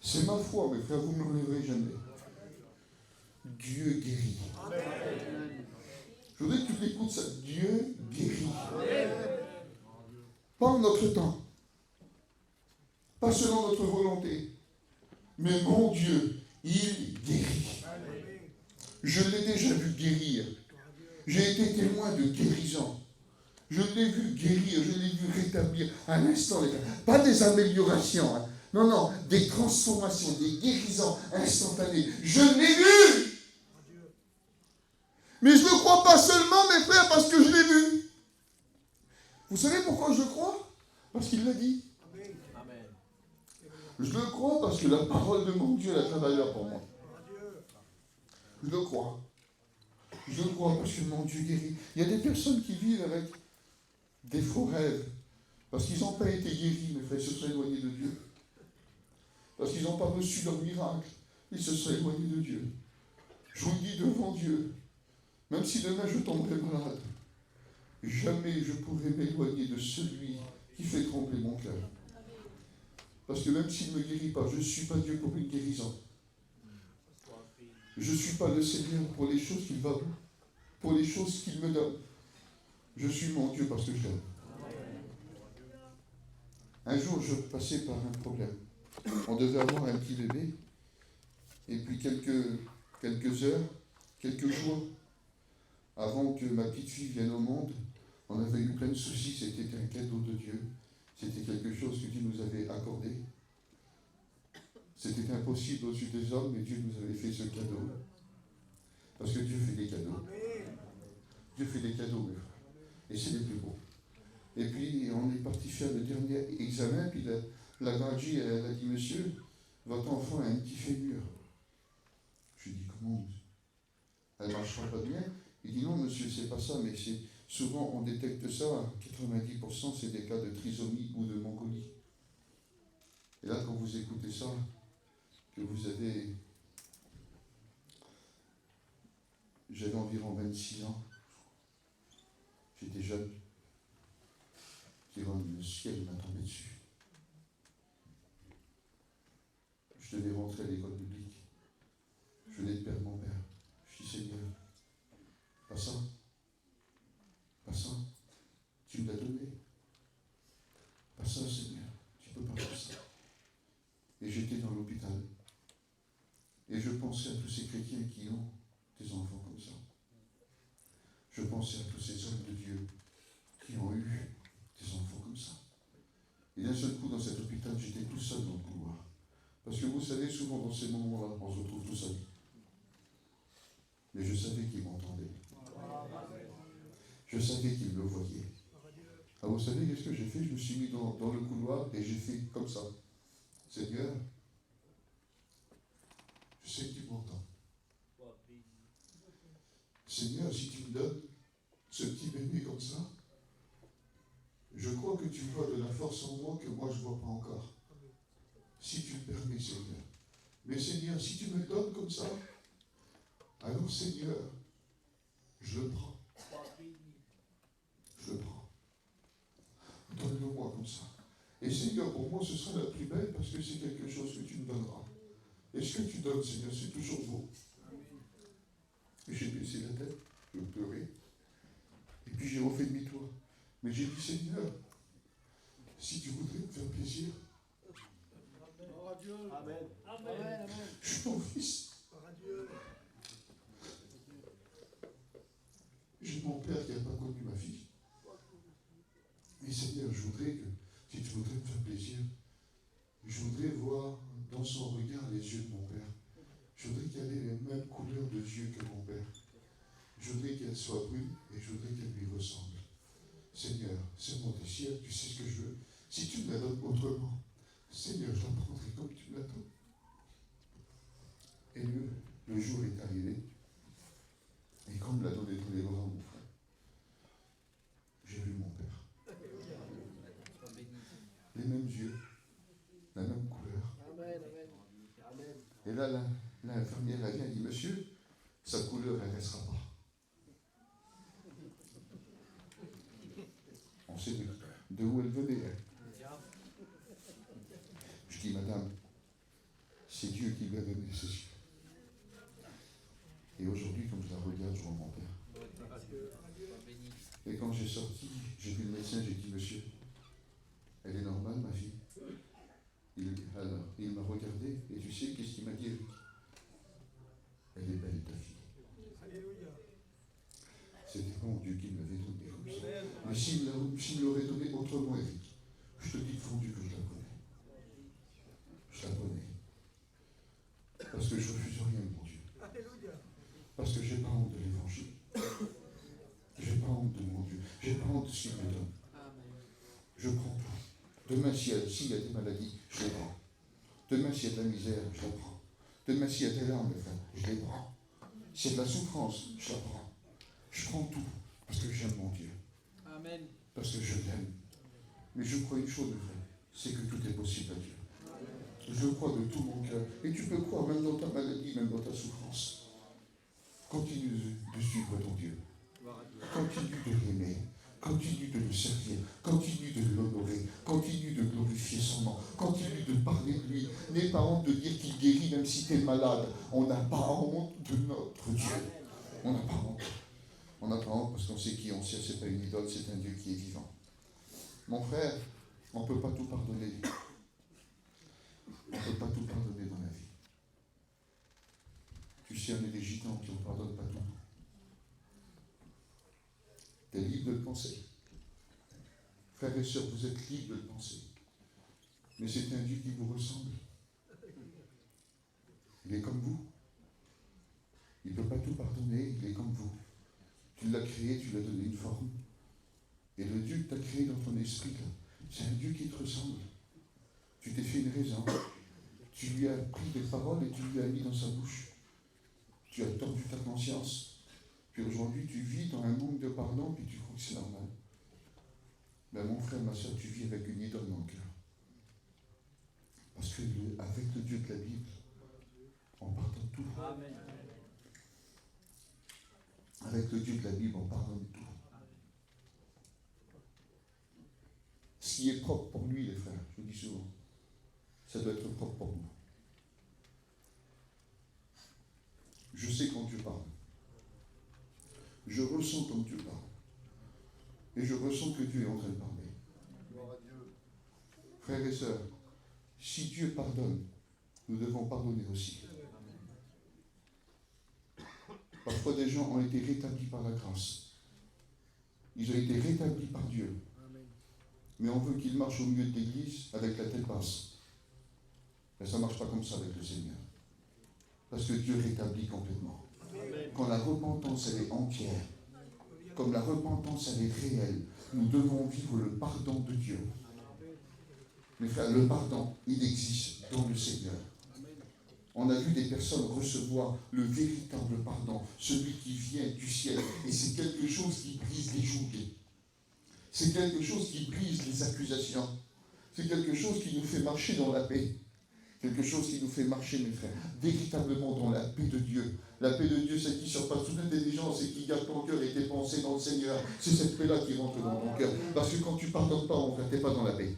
C'est ma foi, mes frères, vous ne m'enlèverez jamais. Dieu guérit. Je voudrais que tu écoutes ça. Dieu guérit. Pas en notre temps. Pas selon notre volonté. Mais mon Dieu, il guérit. Je l'ai déjà vu guérir. J'ai été témoin de guérison. Je l'ai vu guérir, je l'ai vu rétablir à l'instant. Pas des améliorations. Hein. Non, non, des transformations, des guérisons instantanées. Je l'ai vu. Mais je ne crois pas seulement, mes frères, parce que je l'ai vu. Vous savez pourquoi je le crois? Parce qu'il l'a dit. Amen. Je le crois parce que la parole de mon Dieu a de la valeur pour moi. Je le crois. Je le crois parce que mon Dieu guérit. Il y a des personnes qui vivent avec des faux rêves. Parce qu'ils n'ont pas été guéris, mes frères, ils se sont éloignés de Dieu. Parce qu'ils n'ont pas reçu leur miracle. Ils se sont éloignés de Dieu. Je vous le dis devant Dieu. Même si demain je tomberai malade, jamais je pourrai m'éloigner de celui qui fait trembler mon cœur. Parce que même s'il ne me guérit pas, je ne suis pas Dieu pour une guérison. Je ne suis pas le Seigneur pour les choses qu'il va, pour les choses qu'il me donne. Je suis mon Dieu parce que je l'aime. Un jour, je passais par un problème. On devait avoir un petit bébé. Et puis quelques heures, quelques jours avant que ma petite fille vienne au monde, on avait eu plein de soucis. C'était un cadeau de Dieu. C'était quelque chose que Dieu nous avait accordé. C'était impossible aux yeux des hommes, mais Dieu nous avait fait ce cadeau. Parce que Dieu fait des cadeaux. Dieu fait des cadeaux, mes frères. Et c'est les plus beaux. Et puis, on est parti faire le dernier examen, puis la Gardie, elle a dit, monsieur, votre enfant a un petit fémur. Je lui ai dit, comment? Elle ne marchera pas bien. Il dit, non, monsieur, c'est pas ça, mais c'est souvent, on détecte ça, à 90%, c'est des cas de trisomie ou de mongolie. Et là, quand vous écoutez ça, que vous avez... J'avais environ 26 ans. J'étais jeune. Le ciel m'a tombé dessus. Je devais rentrer à l'école publique. Je venais de perdre mon père. Je dis, Seigneur, pas ça. Pas ça. Tu me l'as donné. Pas ça, Seigneur. Tu ne peux pas faire ça. Et j'étais dans l'hôpital. Et je pensais à tous ces chrétiens qui ont des enfants comme ça. Je pensais à tous ces hommes de Dieu qui ont eu des enfants comme ça. Et d'un seul coup, dans cet hôpital, j'étais tout seul dans le couloir. Parce que vous savez, souvent dans ces moments-là, on se retrouve tout seul. Mais je savais qu'il m'entendait. Je savais qu'il me voyait. Ah, vous savez qu'est-ce que j'ai fait? Je me suis mis dans le couloir et j'ai fait comme ça. Seigneur, je sais que tu m'entends. Seigneur, si tu me donnes ce petit bébé comme ça, je crois que tu vois de la force en moi que moi je ne vois pas encore. Si tu me permets, Seigneur. Mais Seigneur, si tu me le donnes comme ça, alors Seigneur, je le prends. Je le prends. Donne-le-moi comme ça. Et Seigneur, pour moi, ce sera la plus belle parce que c'est quelque chose que tu me donneras. Et ce que tu donnes, Seigneur, c'est toujours beau. Et j'ai baissé la tête, je pleurais. Et puis j'ai refait demi-tour. Mais j'ai dit, Seigneur, si tu voudrais me faire plaisir, Amen. Amen. je suis ton fils. J'ai mon père qui n'a pas connu ma fille. Et Seigneur, je voudrais que, si tu voudrais me faire plaisir, je voudrais voir dans son regard les yeux de mon père. Je voudrais qu'elle ait les mêmes couleurs de yeux que mon père. Je voudrais qu'elle soit brune et je voudrais qu'elle lui ressemble. Seigneur, c'est mon désir, tu sais ce que je veux. Si tu me la donnes autrement, Seigneur, je la prendrai comme tu me la donnes. Et le jour est arrivé. Et quand on me l'a donné dans les bras, mon frère, j'ai vu mon père. Les mêmes yeux, la même couleur. Et là, l'infirmière, elle vient et dit, monsieur, sa couleur, elle ne restera pas. On sait de où elle venait. Je dis, madame, c'est Dieu qui lui a donné ses yeux. Et aujourd'hui, comme je la regarde, je vois mon père. Et quand j'ai sorti, j'ai vu le médecin, j'ai dit, monsieur, elle est normale, ma fille. Il m'a regardé, et tu sais, qu'est-ce qu'il m'a dit, Eric? Elle est belle, ta fille. C'était mon Dieu qui me l'avait donné comme ça. Mais s'il me l'aurait donné autrement, Eric, je te dis fondu que je la connais. Je la connais. Parce que je refuse rien, mon Dieu. Parce que je n'ai pas honte de l'évangile. Je n'ai pas honte de mon Dieu. Je n'ai pas honte de ce qu'il me donne. Je prends tout. Demain, s'il y a des maladies, je les prends. Demain, s'il y a de la misère, je la prends. Demain, s'il y a des larmes, je les prends. S'il y a de la souffrance, je la prends. Je prends tout. Parce que j'aime mon Dieu. Amen. Parce que je l'aime. Mais je crois une chose, frère, c'est que tout est possible à Dieu. Je crois de tout mon cœur. Et tu peux croire même dans ta maladie, même dans ta souffrance. Continue de suivre ton Dieu. Continue de l'aimer. Continue de le servir, continue de l'honorer, continue de glorifier son nom, continue de parler de lui. N'aie pas honte de dire qu'il guérit même si tu es malade. On n'a pas honte de notre Dieu. On n'a pas honte. On n'a pas honte parce qu'on sait qui on sert, c'est pas une idole, c'est un Dieu qui est vivant. Mon frère, on ne peut pas tout pardonner. On ne peut pas tout pardonner dans la vie. Tu sais, on est des gitans qui ne pardonnent pas tout. Tu es libre de le penser. Frères et sœurs, vous êtes libres de le penser. Mais c'est un Dieu qui vous ressemble. Il est comme vous. Il ne peut pas tout pardonner, il est comme vous. Tu l'as créé, tu lui as donné une forme. Et le Dieu que tu as créé dans ton esprit, là, c'est un Dieu qui te ressemble. Tu t'es fait une raison. Tu lui as pris des paroles et tu lui as mis dans sa bouche. Tu as tordu ta conscience. Puis aujourd'hui, tu vis dans un monde de pardon, puis tu crois que c'est normal. Ben mon frère, ma soeur, tu vis avec une idole dans le cœur. Parce que avec le Dieu de la Bible, on pardonne tout. Amen. Avec le Dieu de la Bible, on pardonne tout. Ce qui est propre pour lui, les frères, je le dis souvent, ça doit être propre pour nous. Je sais quand Dieu parle. Je ressens quand Dieu parle. Et je ressens que Dieu est en train de parler. Gloire à Dieu. Frères et sœurs, si Dieu pardonne, nous devons pardonner aussi. Parfois, des gens ont été rétablis par la grâce. Ils ont été rétablis par Dieu. Mais on veut qu'ils marchent au milieu de l'église avec la tête basse. Mais ça ne marche pas comme ça avec le Seigneur. Parce que Dieu rétablit complètement. Quand la repentance, elle est entière, comme la repentance, elle est réelle, nous devons vivre le pardon de Dieu. Mes frères, le pardon, il existe dans le Seigneur. On a vu des personnes recevoir le véritable pardon, celui qui vient du ciel. Et c'est quelque chose qui brise les jougs. C'est quelque chose qui brise les accusations. C'est quelque chose qui nous fait marcher dans la paix. Quelque chose qui nous fait marcher, mes frères, véritablement dans la paix de Dieu. La paix de Dieu, c'est qui surpasse toute intelligence et qui garde ton cœur et tes pensées dans le Seigneur. C'est cette paix-là qui rentre dans ton cœur. Parce que quand tu ne pardonnes pas, mon frère, tu n'es pas dans la paix.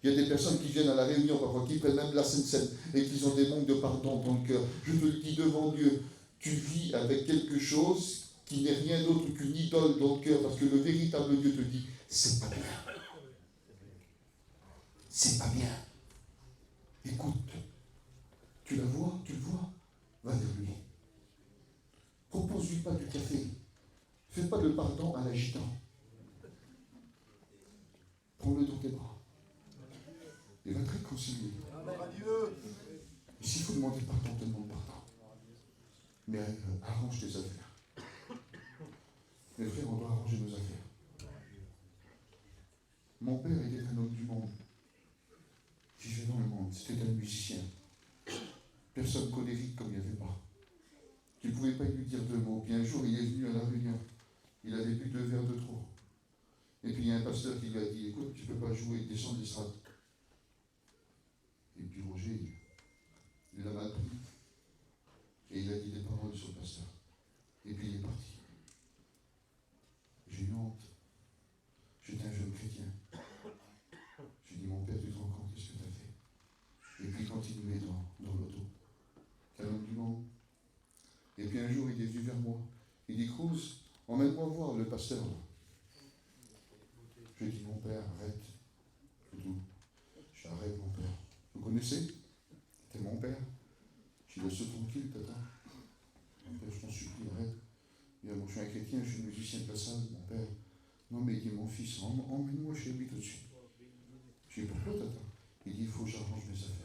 Il y a des personnes qui viennent à la réunion, parfois, qui prennent même la Sainte Seine et qui ont des manques de pardon dans le cœur. Je te le dis devant Dieu, tu vis avec quelque chose qui n'est rien d'autre qu'une idole dans le cœur, parce que le véritable Dieu te dit, c'est pas bien. C'est pas bien. Écoute, tu la vois, tu le vois, va vers lui. Propose-lui pas du café. Fais pas le pardon à l'agitant. Prends-le dans tes bras. Il va te réconcilier. Et s'il faut demander pardon, te demande pardon. Mais arrange tes affaires. Mes frères, on doit arranger nos affaires. Mon père était un homme du monde. Qui vivait dans le monde. C'était un musicien. Personne colérique comme il n'y avait pas. Qui ne pouvait pas lui dire deux mots. Puis un jour, il est venu à la réunion. Il avait bu 2 verres de trop. Et puis il y a un pasteur qui lui a dit, écoute, tu ne peux pas jouer, descends de l'estrade. Et puis Roger, il l'a mal pris. Et il a dit des paroles sur le pasteur. Et puis il est parti. J'ai eu honte. J'étais un jeune chrétien. J'ai dit, mon père, tu te rends compte de ce que tu as fait? Et puis il continuait dans l'auto. C'est un homme du monde. Et puis un jour, il est venu vers moi. Il dit, Cruz, emmène-moi voir le pasteur là. Je dis, mon père, arrête. Tout. J'arrête, mon père. Vous connaissez? C'était mon père. Je dis, laisse tranquille, tata. Mon père, je t'en supplie, arrête. Il dit, moi, je suis un chrétien, je suis musicien de la salle, mon père. Non, mais il dit, mon fils, emmène-moi chez lui tout de suite. Je dis, pourquoi, tata? Il dit, il faut que j'arrange mes affaires.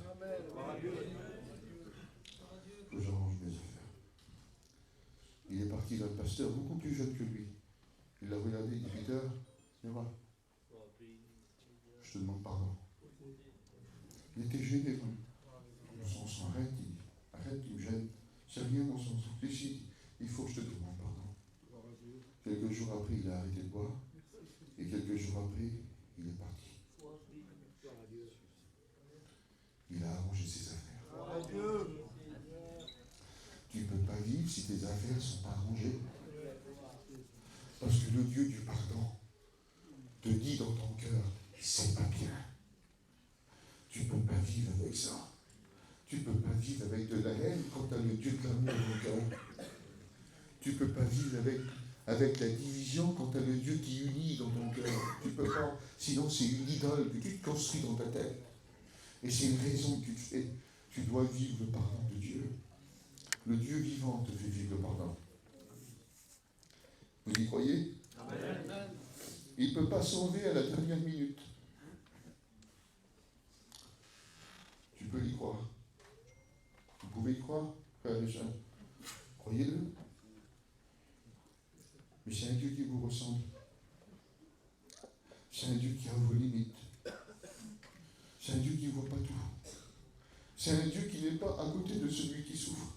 Il faut que j'arrange mes affaires. Il est parti vers le pasteur, beaucoup plus jeune que lui. Il l'a regardé, il dit, Peter, viens voir. Je te demande pardon. Il était gêné, vraiment. Mon sens, arrête, il me gêne. C'est rien, mon sens. Il faut que je te demande pardon. Quelques jours après, il a arrêté de boire. Et quelques jours après, il est parti. Il a arrangé ses affaires. Tu ne peux pas vivre si tes affaires ne sont pas arrangées. Parce que le Dieu du pardon, c'est pas bien. Tu ne peux pas vivre avec ça. Tu ne peux pas vivre avec de la haine quand tu as le Dieu de l'amour dans ton cœur. Tu ne peux pas vivre avec la division quand tu as le Dieu qui unit dans ton cœur. Tu ne peux pas. Sinon, c'est une idole que tu te construis dans ta tête. Et c'est une raison que tu te fais. Tu dois vivre le pardon de Dieu. Le Dieu vivant te fait vivre le pardon. Vous y croyez? Amen. Il ne peut pas sauver à la dernière minute. Tu peux y croire. Vous pouvez y croire, frère et sœurs. Croyez-le. Mais c'est un Dieu qui vous ressemble. C'est un Dieu qui a vos limites. C'est un Dieu qui ne voit pas tout. C'est un Dieu qui n'est pas à côté de celui qui souffre.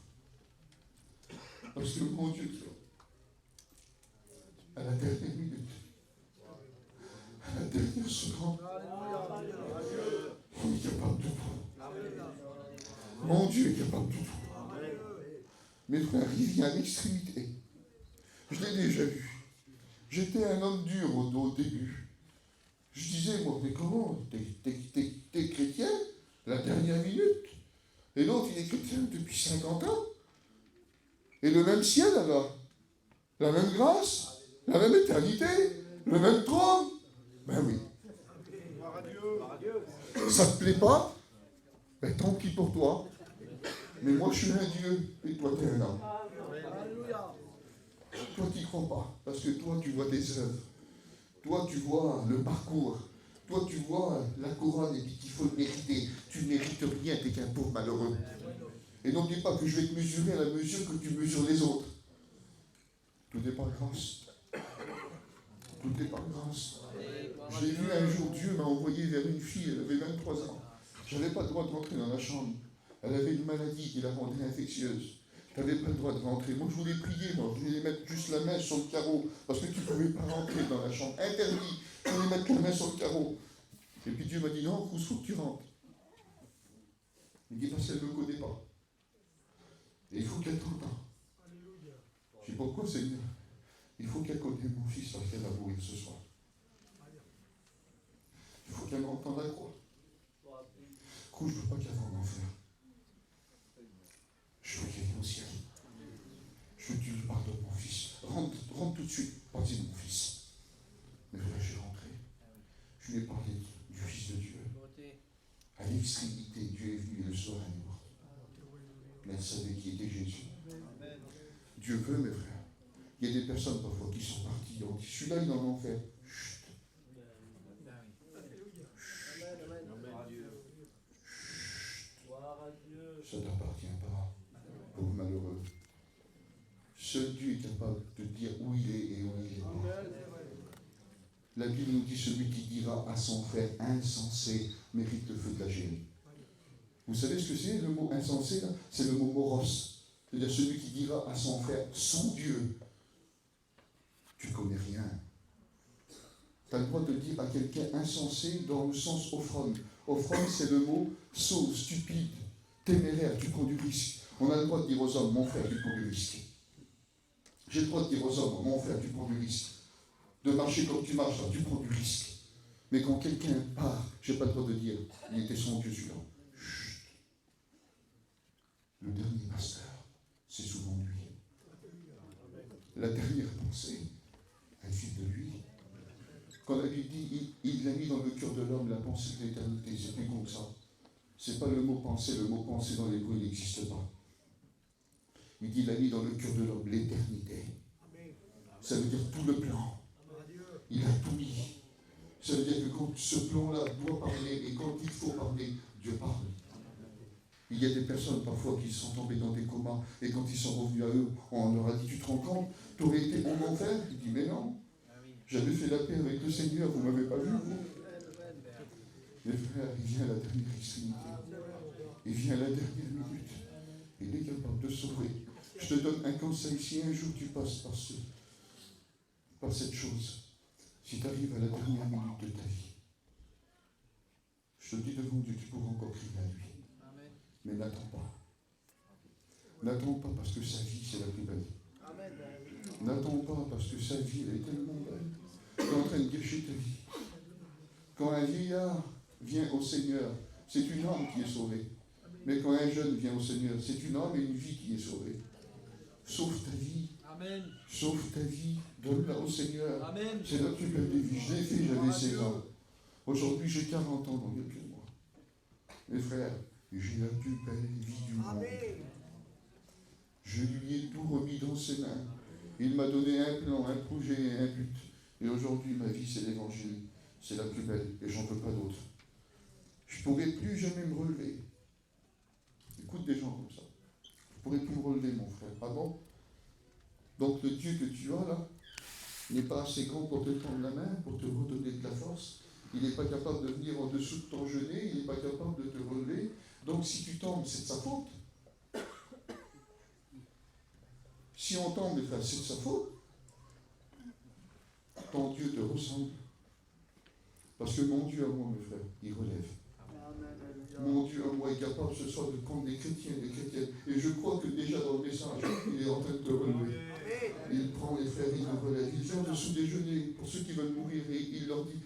Parce que mon Dieu, à la dernière minute, à la dernière seconde, il est capable de tout. Mon Dieu est capable de tout. Mes frères, il vient à l'extrémité. Je l'ai déjà vu. J'étais un homme dur au début. Je disais, moi, mais comment? T'es chrétien? La dernière minute? Et l'autre, il est chrétien depuis 50 ans? Et le même ciel, alors? La même grâce? La même éternité? Le même trône? Ben oui. Ça te plaît pas? Ben tant pis pour toi. Mais moi, je suis un Dieu, et toi, t'es un homme. Toi, tu n'y crois pas, parce que toi, tu vois des œuvres. Toi, tu vois le parcours. Toi, tu vois la couronne, et puis qu'il faut le mériter. Tu ne mérites rien, tu n'es qu'un pauvre malheureux. Et n'oublie pas que je vais te mesurer à la mesure que tu mesures les autres. Tout est par grâce. Tout est par grâce. J'ai vu un jour, Dieu m'a envoyé vers une fille, elle avait 23 ans. Je n'avais pas le droit de rentrer dans la chambre. Elle avait une maladie qui la rendait infectieuse. Tu n'avais pas le droit de rentrer. Moi, je voulais prier, moi. Je voulais mettre juste la main sur le carreau, parce que tu ne pouvais pas rentrer dans la chambre. Interdit. Je voulais mettre la main sur le carreau. Et puis Dieu m'a dit, non, il faut que tu rentres. Il dit, parce qu'elle ne me connaît pas. Et il faut qu'elle t'entende. Je dis, pourquoi, Seigneur? Il faut qu'elle connaisse mon fils, parce qu'elle va mourir ce soir. Il faut qu'elle m'entende la croix. Je ne veux pas qu'elle aille en enfer. Je veux qu'elle aille au ciel. Je veux que tu lui pardonnes, mon fils. Rentre tout de suite. Pardonne mon fils. Mais là, je suis rentré. Je lui ai parlé du Fils de Dieu. À l'extrémité, Dieu est venu et le soir elle est morte. Mais elle savait qui était Jésus. Dieu veut, mes frères. Il y a des personnes parfois qui sont parties. On dit, celui-là, il est en enfer. Chut. Ça ne t'appartient pas, pauvre malheureux. Seul Dieu est capable de dire où il est et où il est pas. La Bible nous dit, celui qui dira à son frère insensé mérite le feu de la génie. Vous savez ce que c'est le mot insensé là? C'est le mot moros. C'est-à-dire celui qui dira à son frère, son Dieu, tu ne connais rien. Tu as le droit de dire à quelqu'un insensé dans le sens offrande. Offrande, c'est le mot sot, stupide, téméraire, tu prends du risque. On a le droit de dire aux hommes, mon frère, tu prends du risque. J'ai le droit de dire aux hommes, mon frère, tu prends du risque. De marcher comme tu marches, là, tu prends du risque. Mais quand quelqu'un part, je n'ai pas le droit de dire, il était son Dieu celui-là. Chut. Le dernier pasteur, c'est souvent lui. La dernière pensée, elle vient de lui. Quand la Bible dit, il l'a mis dans le cœur de l'homme la pensée de l'éternité, c'est plus comme ça. C'est pas le mot pensée dans l'hébreu n'existe pas. Il dit, il a mis dans le cœur de l'homme l'éternité. Ça veut dire tout le plan. Il a tout mis. Ça veut dire que quand ce plan-là doit parler, et quand il faut parler, Dieu parle. Il y a des personnes parfois qui sont tombées dans des comas, et quand ils sont revenus à eux, on leur a dit, tu te rends compte, tu aurais été en enfer? Il dit, mais non. J'avais fait la paix avec le Seigneur, vous ne m'avez pas vu, vous. Mes frères, il vient à la dernière extrémité. Il vient à la dernière minute. Il est capable de sauver. Je te donne un conseil, si un jour tu passes par cette chose, si tu arrives à la dernière minute de ta vie, je te dis devant Dieu, tu pourras encore crier à lui. Amen. Mais n'attends pas. N'attends pas parce que sa vie, c'est la plus belle. Amen. N'attends pas parce que sa vie, elle est tellement belle. Tu es en train de gâcher ta vie. Quand un un vieillard vient au Seigneur, c'est une âme qui est sauvée. Mais quand un jeune vient au Seigneur, c'est une âme et une vie qui est sauvée. Sauve ta vie. Amen. Sauve ta vie. Donne-la au Seigneur. Amen. C'est la plus belle des vies. Je l'ai fait, j'avais 16 ans. Aujourd'hui, j'ai 40 ans dans quelques mois. Mes frères, j'ai la plus belle vie du monde. Je lui ai tout remis dans ses mains. Il m'a donné un plan, un projet et un but. Et aujourd'hui, ma vie, c'est l'évangile. C'est la plus belle et j'en veux pas d'autre. Je ne pourrai plus jamais me relever. Écoute des gens comme ça. Je ne pourrai plus me relever, mon frère. Ah bon? Donc le Dieu que tu as là n'est pas assez grand pour te tendre la main, pour te redonner de la force. Il n'est pas capable de venir en dessous de ton genet, il n'est pas capable de te relever. Donc si tu tombes, c'est de sa faute. Si on tombe, les frères, c'est de sa faute. Ton Dieu te ressemble. Parce que mon Dieu à moi, mes frères, il relève. Mon Dieu à moi est capable ce soir de prendre des chrétiens, des chrétiennes. Et je crois que déjà dans le message, il est en train de te relever. Il prend les frères, il nous relève. Il vient en dessous des genêts pour ceux qui veulent mourir et il leur dit: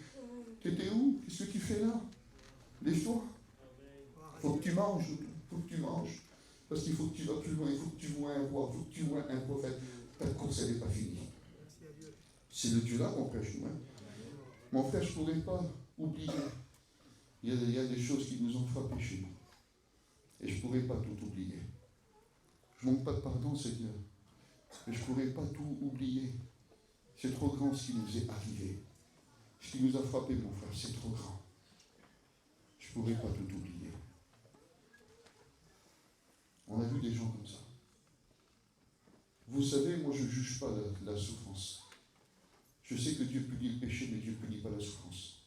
t'étais où? Qu'est-ce que tu fais là? Lève-toi. Faut que tu manges. Faut que tu manges. Parce qu'il faut que tu vas plus loin. Il faut que tu vois un roi. Il faut que tu vois un prophète. Ta course, elle n'est pas finie. C'est le Dieu-là qu'on prêche, nous. Mon frère, je ne pourrais pas oublier. Il y a des choses qui nous ont frappés chez nous. Et je ne pourrais pas tout oublier. Je ne manque pas de pardon, Seigneur. Mais je ne pourrais pas tout oublier. C'est trop grand ce qui nous est arrivé. Ce qui nous a frappé, mon frère, c'est trop grand. Je ne pourrais pas tout oublier. On a vu des gens comme ça. Vous savez, moi je ne juge pas la souffrance. Je sais que Dieu punit le péché, mais Dieu ne punit pas la souffrance.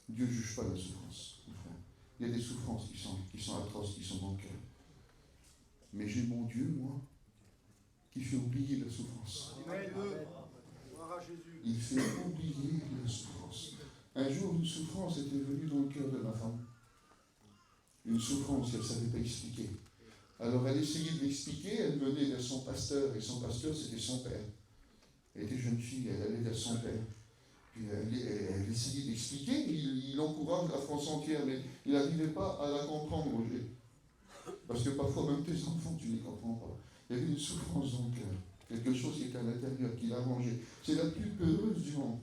Dieu ne juge pas la souffrance, mon frère. Il y a des souffrances qui sont atroces, qui sont dans le cœur. Mais j'ai mon Dieu, moi, qui fait oublier la souffrance. Il fait oublier la souffrance. Un jour, une souffrance était venue dans le cœur de ma femme. Une souffrance qu'elle ne savait pas expliquer. Alors elle essayait de l'expliquer, elle venait vers son pasteur, et son pasteur c'était son père. Elle était jeune fille, elle allait vers son père. Puis elle essayait d'expliquer, il encourage la France entière, mais il n'arrivait pas à la comprendre, Roger. Parce que parfois même tes enfants, tu ne les comprends pas. Il y avait une souffrance dans le cœur, quelque chose qui était à l'intérieur, qui l'a mangé. C'est la plus peureuse du monde.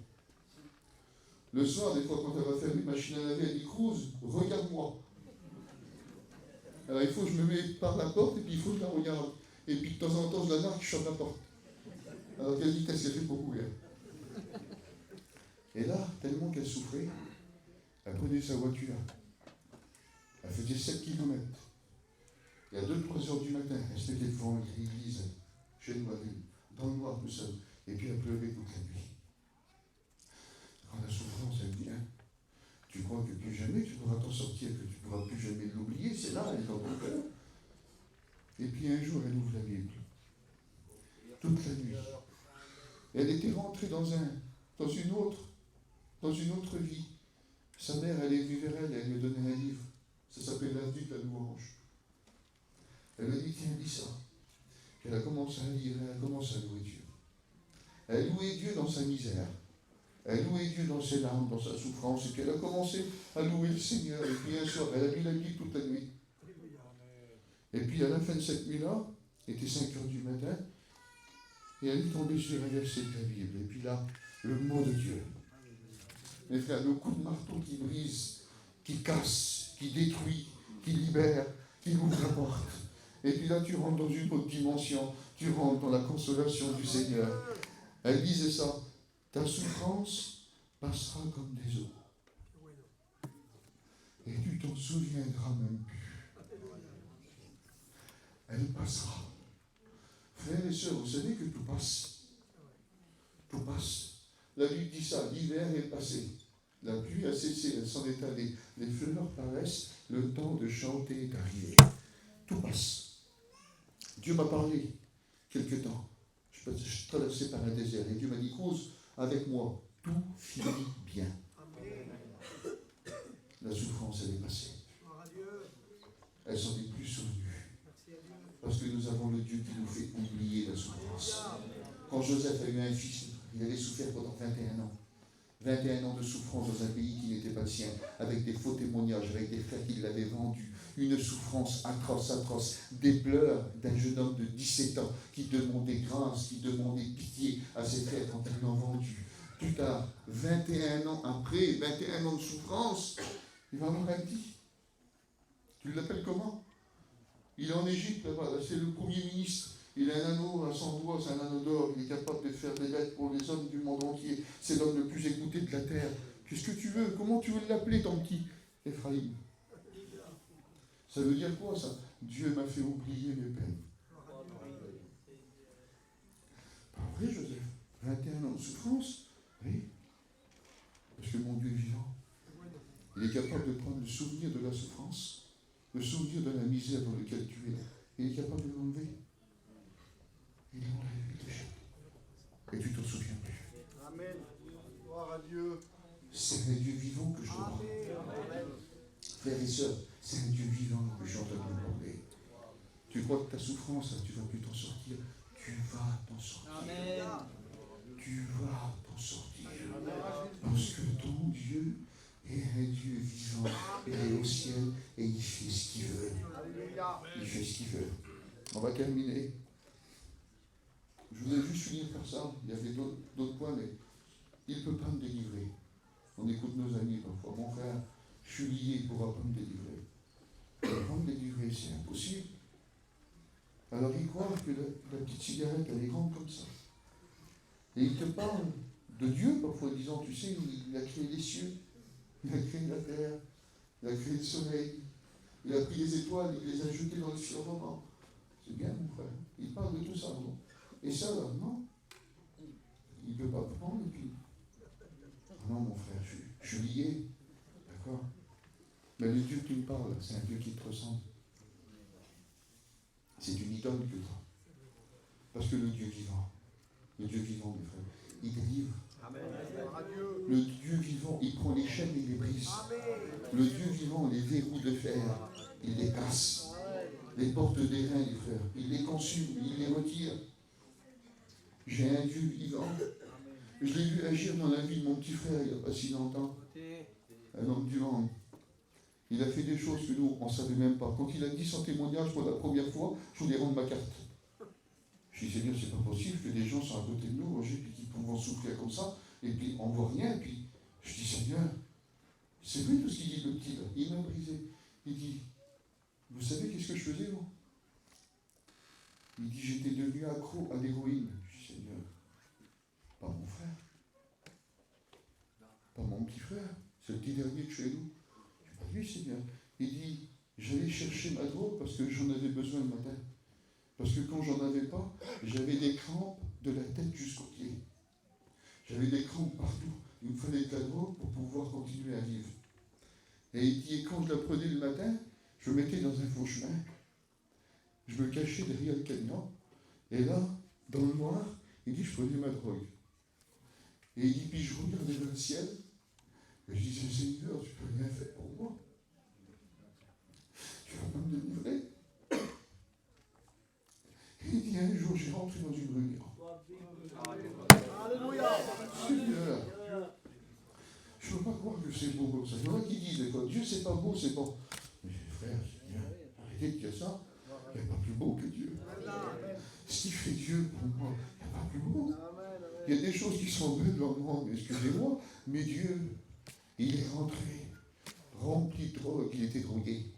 Le soir, des fois, quand elle va faire une machine à laver, elle dit: Cruz, regarde-moi. Alors il faut que je me mette par la porte et puis il faut que je la regarde. Et puis de temps en temps je la nargue, je ferme la porte. Alors qu'elle dit qu'est-ce qu'elle fait pour courir. Et là, tellement qu'elle souffrait, elle prenait sa voiture. Elle faisait 7 km. Et à 2-3 heures du matin, elle se mettait devant l'église, chez Noisville, dans le noir tout seul. Et puis elle pleurait toute la nuit. Quand la souffrance, elle vient, tu crois que plus jamais tu pourras t'en sortir, que tu ne pourras plus jamais l'oublier, c'est là, elle est dans ton cœur. Et puis un jour, elle ouvre la Bible. Toute la nuit. Elle était rentrée dans une autre vie. Sa mère, elle est venue vers elle, elle lui a donné un livre. Ça s'appelle La vie de la louange. Elle a dit: tiens, lis ça. Puis elle a commencé à lire, elle a commencé à louer Dieu. Elle louait Dieu dans sa misère. Elle louait Dieu dans ses larmes, dans sa souffrance, et puis elle a commencé à louer le Seigneur. Et puis un soir, elle a lu la Bible toute la nuit. Et puis à la fin de cette nuit-là, il était 5 heures du matin, et elle est tombée sur un verset de la Bible. Et puis là, le mot de Dieu. Mes frères, le coup de marteau qui brise, qui casse, qui détruit, qui libère, qui ouvre la porte. Et puis là, tu rentres dans une autre dimension, tu rentres dans la consolation du Seigneur. Elle disait ça: ta souffrance passera comme des eaux. Et tu t'en souviendras même plus. Elle passera. Frères et sœurs, vous savez que tout passe. Tout passe. La Bible dit ça: l'hiver est passé. La pluie a cessé, elle s'en est allée. Les fleurs paraissent, le temps de chanter est arrivé. Tout passe. Dieu m'a parlé quelque temps. Je traversais par un désert et Dieu m'a dit: Cruz, avec moi, tout finit bien. La souffrance, elle est passée. Elle s'en est plus souvenue. Parce que nous avons le Dieu qui nous fait oublier la souffrance. Quand Joseph a eu un fils, il avait souffert pendant 21 ans. 21 ans de souffrance dans un pays qui n'était pas le sien, avec des faux témoignages, avec des frères qui l'avaient vendu. Une souffrance atroce, atroce. Des pleurs d'un jeune homme de 17 ans qui demandait grâce, qui demandait pitié à ses frères quand ils l'ont vendu. Plus tard, 21 ans après, 21 ans de souffrance, il va avoir un petit. Tu l'appelles comment? Il est en Égypte, là-bas, c'est le premier ministre. Il a un anneau à 100 doigts, c'est un anneau d'or. Il est capable de faire des lettres pour les hommes du monde entier. C'est l'homme le plus écouté de la terre. Qu'est-ce que tu veux? Comment tu veux l'appeler, ton petit Ephraïm? Ça veut dire quoi, ça? Dieu m'a fait oublier mes peines. Pas vrai, Joseph? 21 ans de souffrance? Oui. Parce que mon Dieu est vivant. Il est capable de prendre le souvenir de la souffrance, le souvenir de la misère dans laquelle tu es. Il est capable de l'enlever. Il enlève déjà. Et tu t'en souviens plus. Amen. Gloire à Dieu. C'est un Dieu vivant que je te parle. Frères et sœurs, c'est un Dieu vivant que je suis en train de vous parler. Tu crois que ta souffrance, tu ne vas plus t'en sortir. Tu vas t'en sortir. Amen. Tu vas t'en sortir. Parce que ton Dieu est un Dieu vivant. Il est au ciel et il fait ce qu'il veut. Il fait ce qu'il veut. On va terminer. Je voulais juste finir par ça. Il y avait d'autres points, mais il ne peut pas me délivrer. On écoute nos amis parfois. Mon frère, je suis lié, il ne pourra pas me délivrer. Il ne pourra pas me délivrer, c'est impossible. Alors il croit que la petite cigarette, elle est grande comme ça. Et il te parle de Dieu parfois, disant, tu sais, il a créé les cieux, il a créé la terre, il a créé le soleil, il a pris les étoiles, il les a jetées dans le firmament. C'est bien, mon frère. Il parle de tout ça, non? Et ça, là, non. Il ne peut pas prendre, et puis... Non, mon frère, je suis lié. D'accord? Mais le Dieu que tu me parles, c'est un Dieu qui te ressemble. C'est une idole que tu as. Parce que le Dieu vivant, mes frères, il délivre. Amen. Le Dieu vivant, il prend les chaînes et les brise. Le Dieu vivant, les verrous de fer, il les casse. Les portes d'airain, les frères, il les consume, il les retire. J'ai un Dieu vivant. Je l'ai vu agir dans la vie de mon petit frère il n'y a pas si longtemps. Un homme du monde. Il a fait des choses que nous, on ne savait même pas. Quand il a dit son témoignage pour la première fois, je voulais rendre ma carte. Je dis, Seigneur, c'est pas possible que des gens sont à côté de nous, Roger, puis qui vont souffrir comme ça, et puis on ne voit rien, et puis je dis, Seigneur, c'est vrai tout ce qu'il dit le petit là. Il m'a brisé. Il dit, vous savez qu'est-ce que je faisais, moi? Il dit, j'étais devenu accro à l'héroïne. Je dis, Seigneur, pas mon frère, pas mon petit frère, c'est le petit dernier de chez nous. Je dis, pas lui, Seigneur. Il dit, j'allais chercher ma drogue parce que j'en avais besoin le matin. Parce que quand j'en avais pas, j'avais des crampes de la tête jusqu'aux pieds. J'avais des crampes partout. Il me fallait de la drogue pour pouvoir continuer à vivre. Et il dit, quand je la prenais le matin, je me mettais dans un faux chemin. Je me cachais derrière le camion. Et là, dans le noir, il dit, je prenais ma drogue. Et il dit, puis je regardais vers le ciel. Et je disais, Seigneur, tu peux rien faire pour moi. Tu vas pas me délivrer. Il dit, un jour, j'ai rentré dans une réunion. Alléluia. Seigneur, je ne peux pas croire que c'est beau comme ça. Il y en a qui disent, quoi, Dieu, c'est pas beau, c'est bon. Mais frère, Seigneur, arrêtez de dire ça. Il n'y a pas plus beau que Dieu. Ce qui fait Dieu pour moi, il n'y a pas plus beau. Il y a des choses qui sont belles dans le monde, excusez-moi, mais Dieu, il est rentré, rempli de drogue, il était drogué.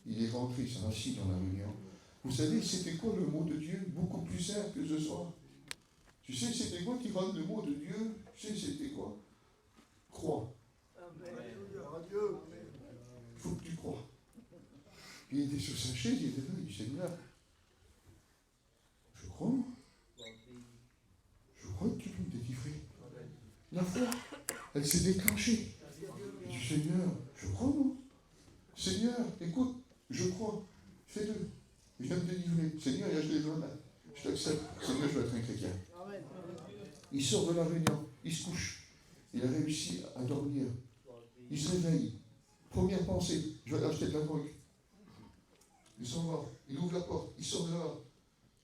Il est rentré, il s'est assis dans la réunion. Vous savez, c'était quoi le mot de Dieu? Beaucoup plus simple que ce soir. Tu sais, c'était quoi qui rend le mot de Dieu? Tu sais, c'était quoi? Crois. Il faut que tu crois. Il était sur sa chaise, il était là, il dit, Seigneur, je crois, moi. Je crois que tu peux me délivrer. La foi, elle s'est déclenchée. Il dit, Seigneur, je crois, moi. Seigneur, écoute, je crois, fais-le. Je viens me délivrer. Seigneur, il a jeté les mains. Je t'accepte. Seigneur, je veux être un chrétien. Il sort de la réunion, il se couche. Il a réussi à dormir. Il se réveille. Première pensée, je vais aller acheter de la drogue. Il s'en va, il ouvre la porte, il sort de là.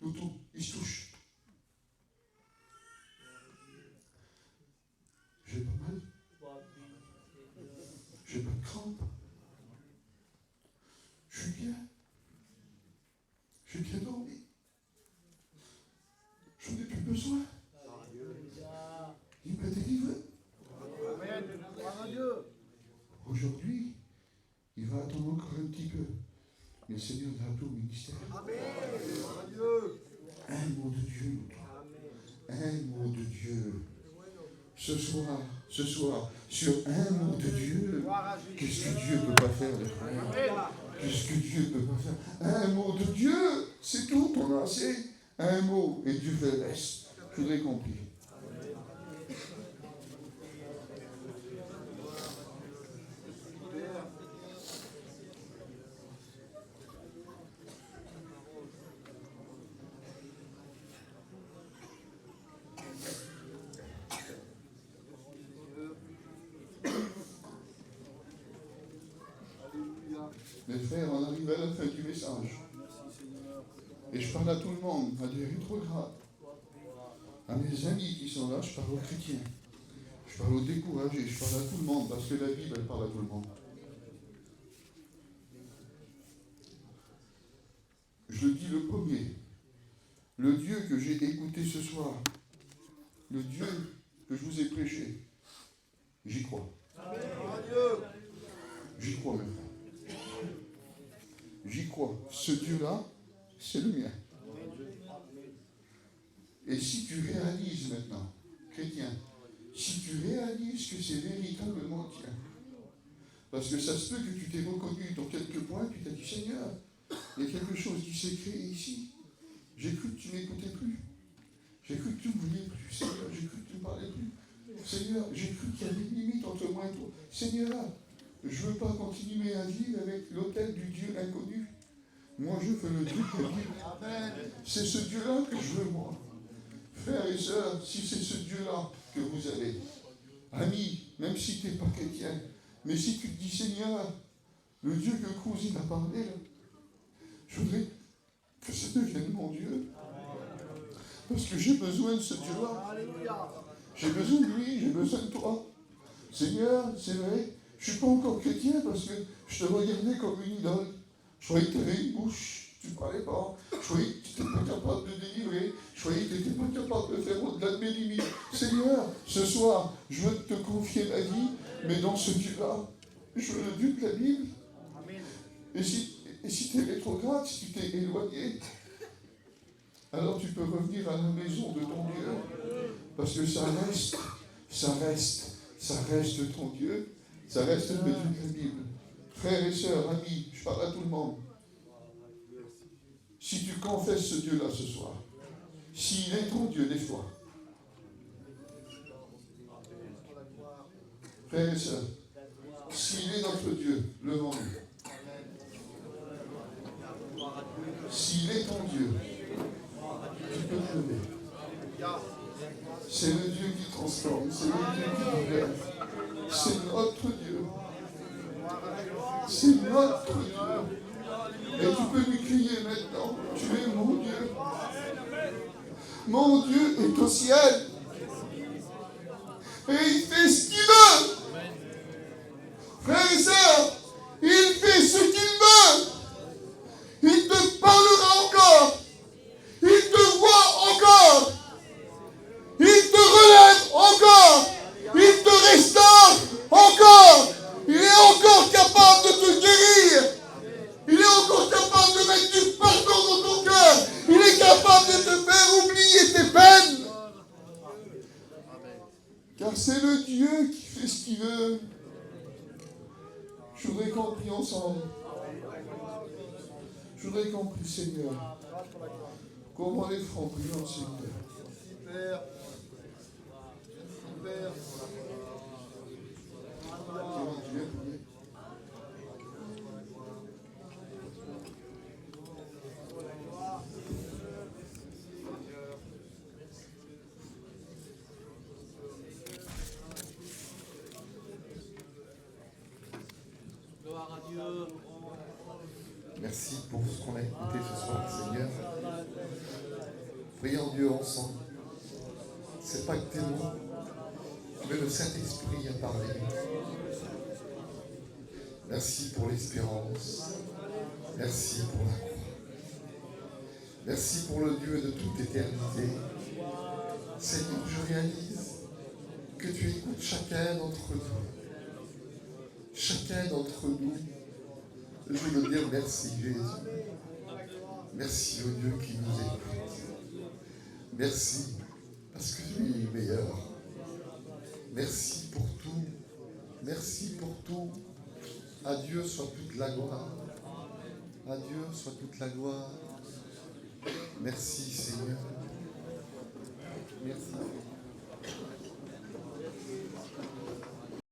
Tout, il se touche. J'ai pas mal. Mais Seigneur, dans tout ministère, Dieu. un mot de Dieu, un mot de Dieu. Ce soir, sur un mot de Dieu, qu'est-ce que Dieu ne peut pas faire, les frères? Qu'est-ce que Dieu ne peut pas faire? Un mot de Dieu, c'est tout, on a assez. Un mot, et Dieu fait le reste. Je voudrais qu'on prie. Mes frères, on arrive à la fin du message. Et je parle à tout le monde, à des rétrogrades, à mes amis qui sont là, je parle aux chrétiens. Je parle aux découragés, je parle à tout le monde, parce que la Bible, elle parle à tout le monde. Je le dis le premier. Le Dieu que j'ai écouté ce soir, le Dieu que je vous ai prêché, j'y crois. J'y crois, mes frères. J'y crois. Ce Dieu-là, c'est le mien. Et si tu réalises maintenant, chrétien, si tu réalises que c'est véritablement tien, parce que ça se peut que tu t'es reconnu dans quelques points, tu t'as dit, Seigneur, il y a quelque chose qui s'est créé ici. J'ai cru que tu ne m'écoutais plus. J'ai cru que tu ne voulais plus. Seigneur, j'ai cru que tu ne parlais plus. Seigneur, j'ai cru qu'il y avait une limite entre moi et toi. Seigneur, je ne veux pas continuer à vivre avec l'autel du Dieu inconnu. Moi, je veux le Dieu qui vit. C'est ce Dieu-là que je veux, moi. Frères et sœurs, si c'est ce Dieu-là que vous avez, amis, même si tu n'es pas chrétien, mais si tu te dis, Seigneur, le Dieu que Cousine a parlé, là, je voudrais que ça devienne mon Dieu. Parce que j'ai besoin de ce Dieu-là. J'ai besoin de lui, j'ai besoin de toi. Seigneur, c'est vrai, je ne suis pas encore chrétien parce que je te regardais comme une idole. Je croyais que tu avais une bouche, tu ne parlais pas. Je croyais que tu n'étais pas capable de délivrer. Je croyais que tu n'étais pas capable de faire au-delà de mes limites. Seigneur, ce soir, je veux te confier ma vie, mais dans ce Dieu-là, je veux le Dieu de la Bible. Et si tu es rétrograde, si tu t'es éloigné, alors tu peux revenir à la maison de ton Dieu. Parce que ça reste ton Dieu. Ça reste le Dieu de la Bible. Frères et sœurs, amis, je parle à tout le monde. Si tu confesses ce Dieu-là ce soir, s'il est ton Dieu, lève-toi. Frères et sœurs, s'il est notre Dieu, levons-nous. S'il est ton Dieu, tu peux te lever. C'est le Dieu qui transforme, c'est le Dieu qui libère. C'est notre Dieu. C'est notre Dieu. Et tu peux lui crier maintenant, tu es mon Dieu. Mon Dieu est au ciel. Et il fait ce qu'il veut. Frères et sœurs, il fait ce qu'il veut. Il te parlera encore. Il te voit encore. Il te relève encore. Il te restaure encore. Il est encore capable de te guérir. Il est encore capable de mettre du pardon dans ton cœur. Il est capable de te faire oublier tes peines. Car c'est le Dieu qui fait ce qu'il veut. Je voudrais qu'on prie ensemble. Je voudrais qu'on prie, Seigneur. Comment les francs prions, Seigneur. Super. Super. Gloire à Dieu. Merci pour ce qu'on a écouté ce soir, Seigneur. Prions Dieu ensemble. C'est pas que tes mots, mais le Saint-Esprit a parlé. Merci pour l'espérance. Merci pour la croix. Merci pour le Dieu de toute éternité. Seigneur, je réalise que tu écoutes chacun d'entre nous. Chacun d'entre nous Je veux dire merci Jésus. Merci au Dieu qui nous écoute. Merci parce que tu es meilleur. Merci pour tout. Merci pour tout. À Dieu soit toute la gloire. À Dieu soit toute la gloire. Merci Seigneur. Merci.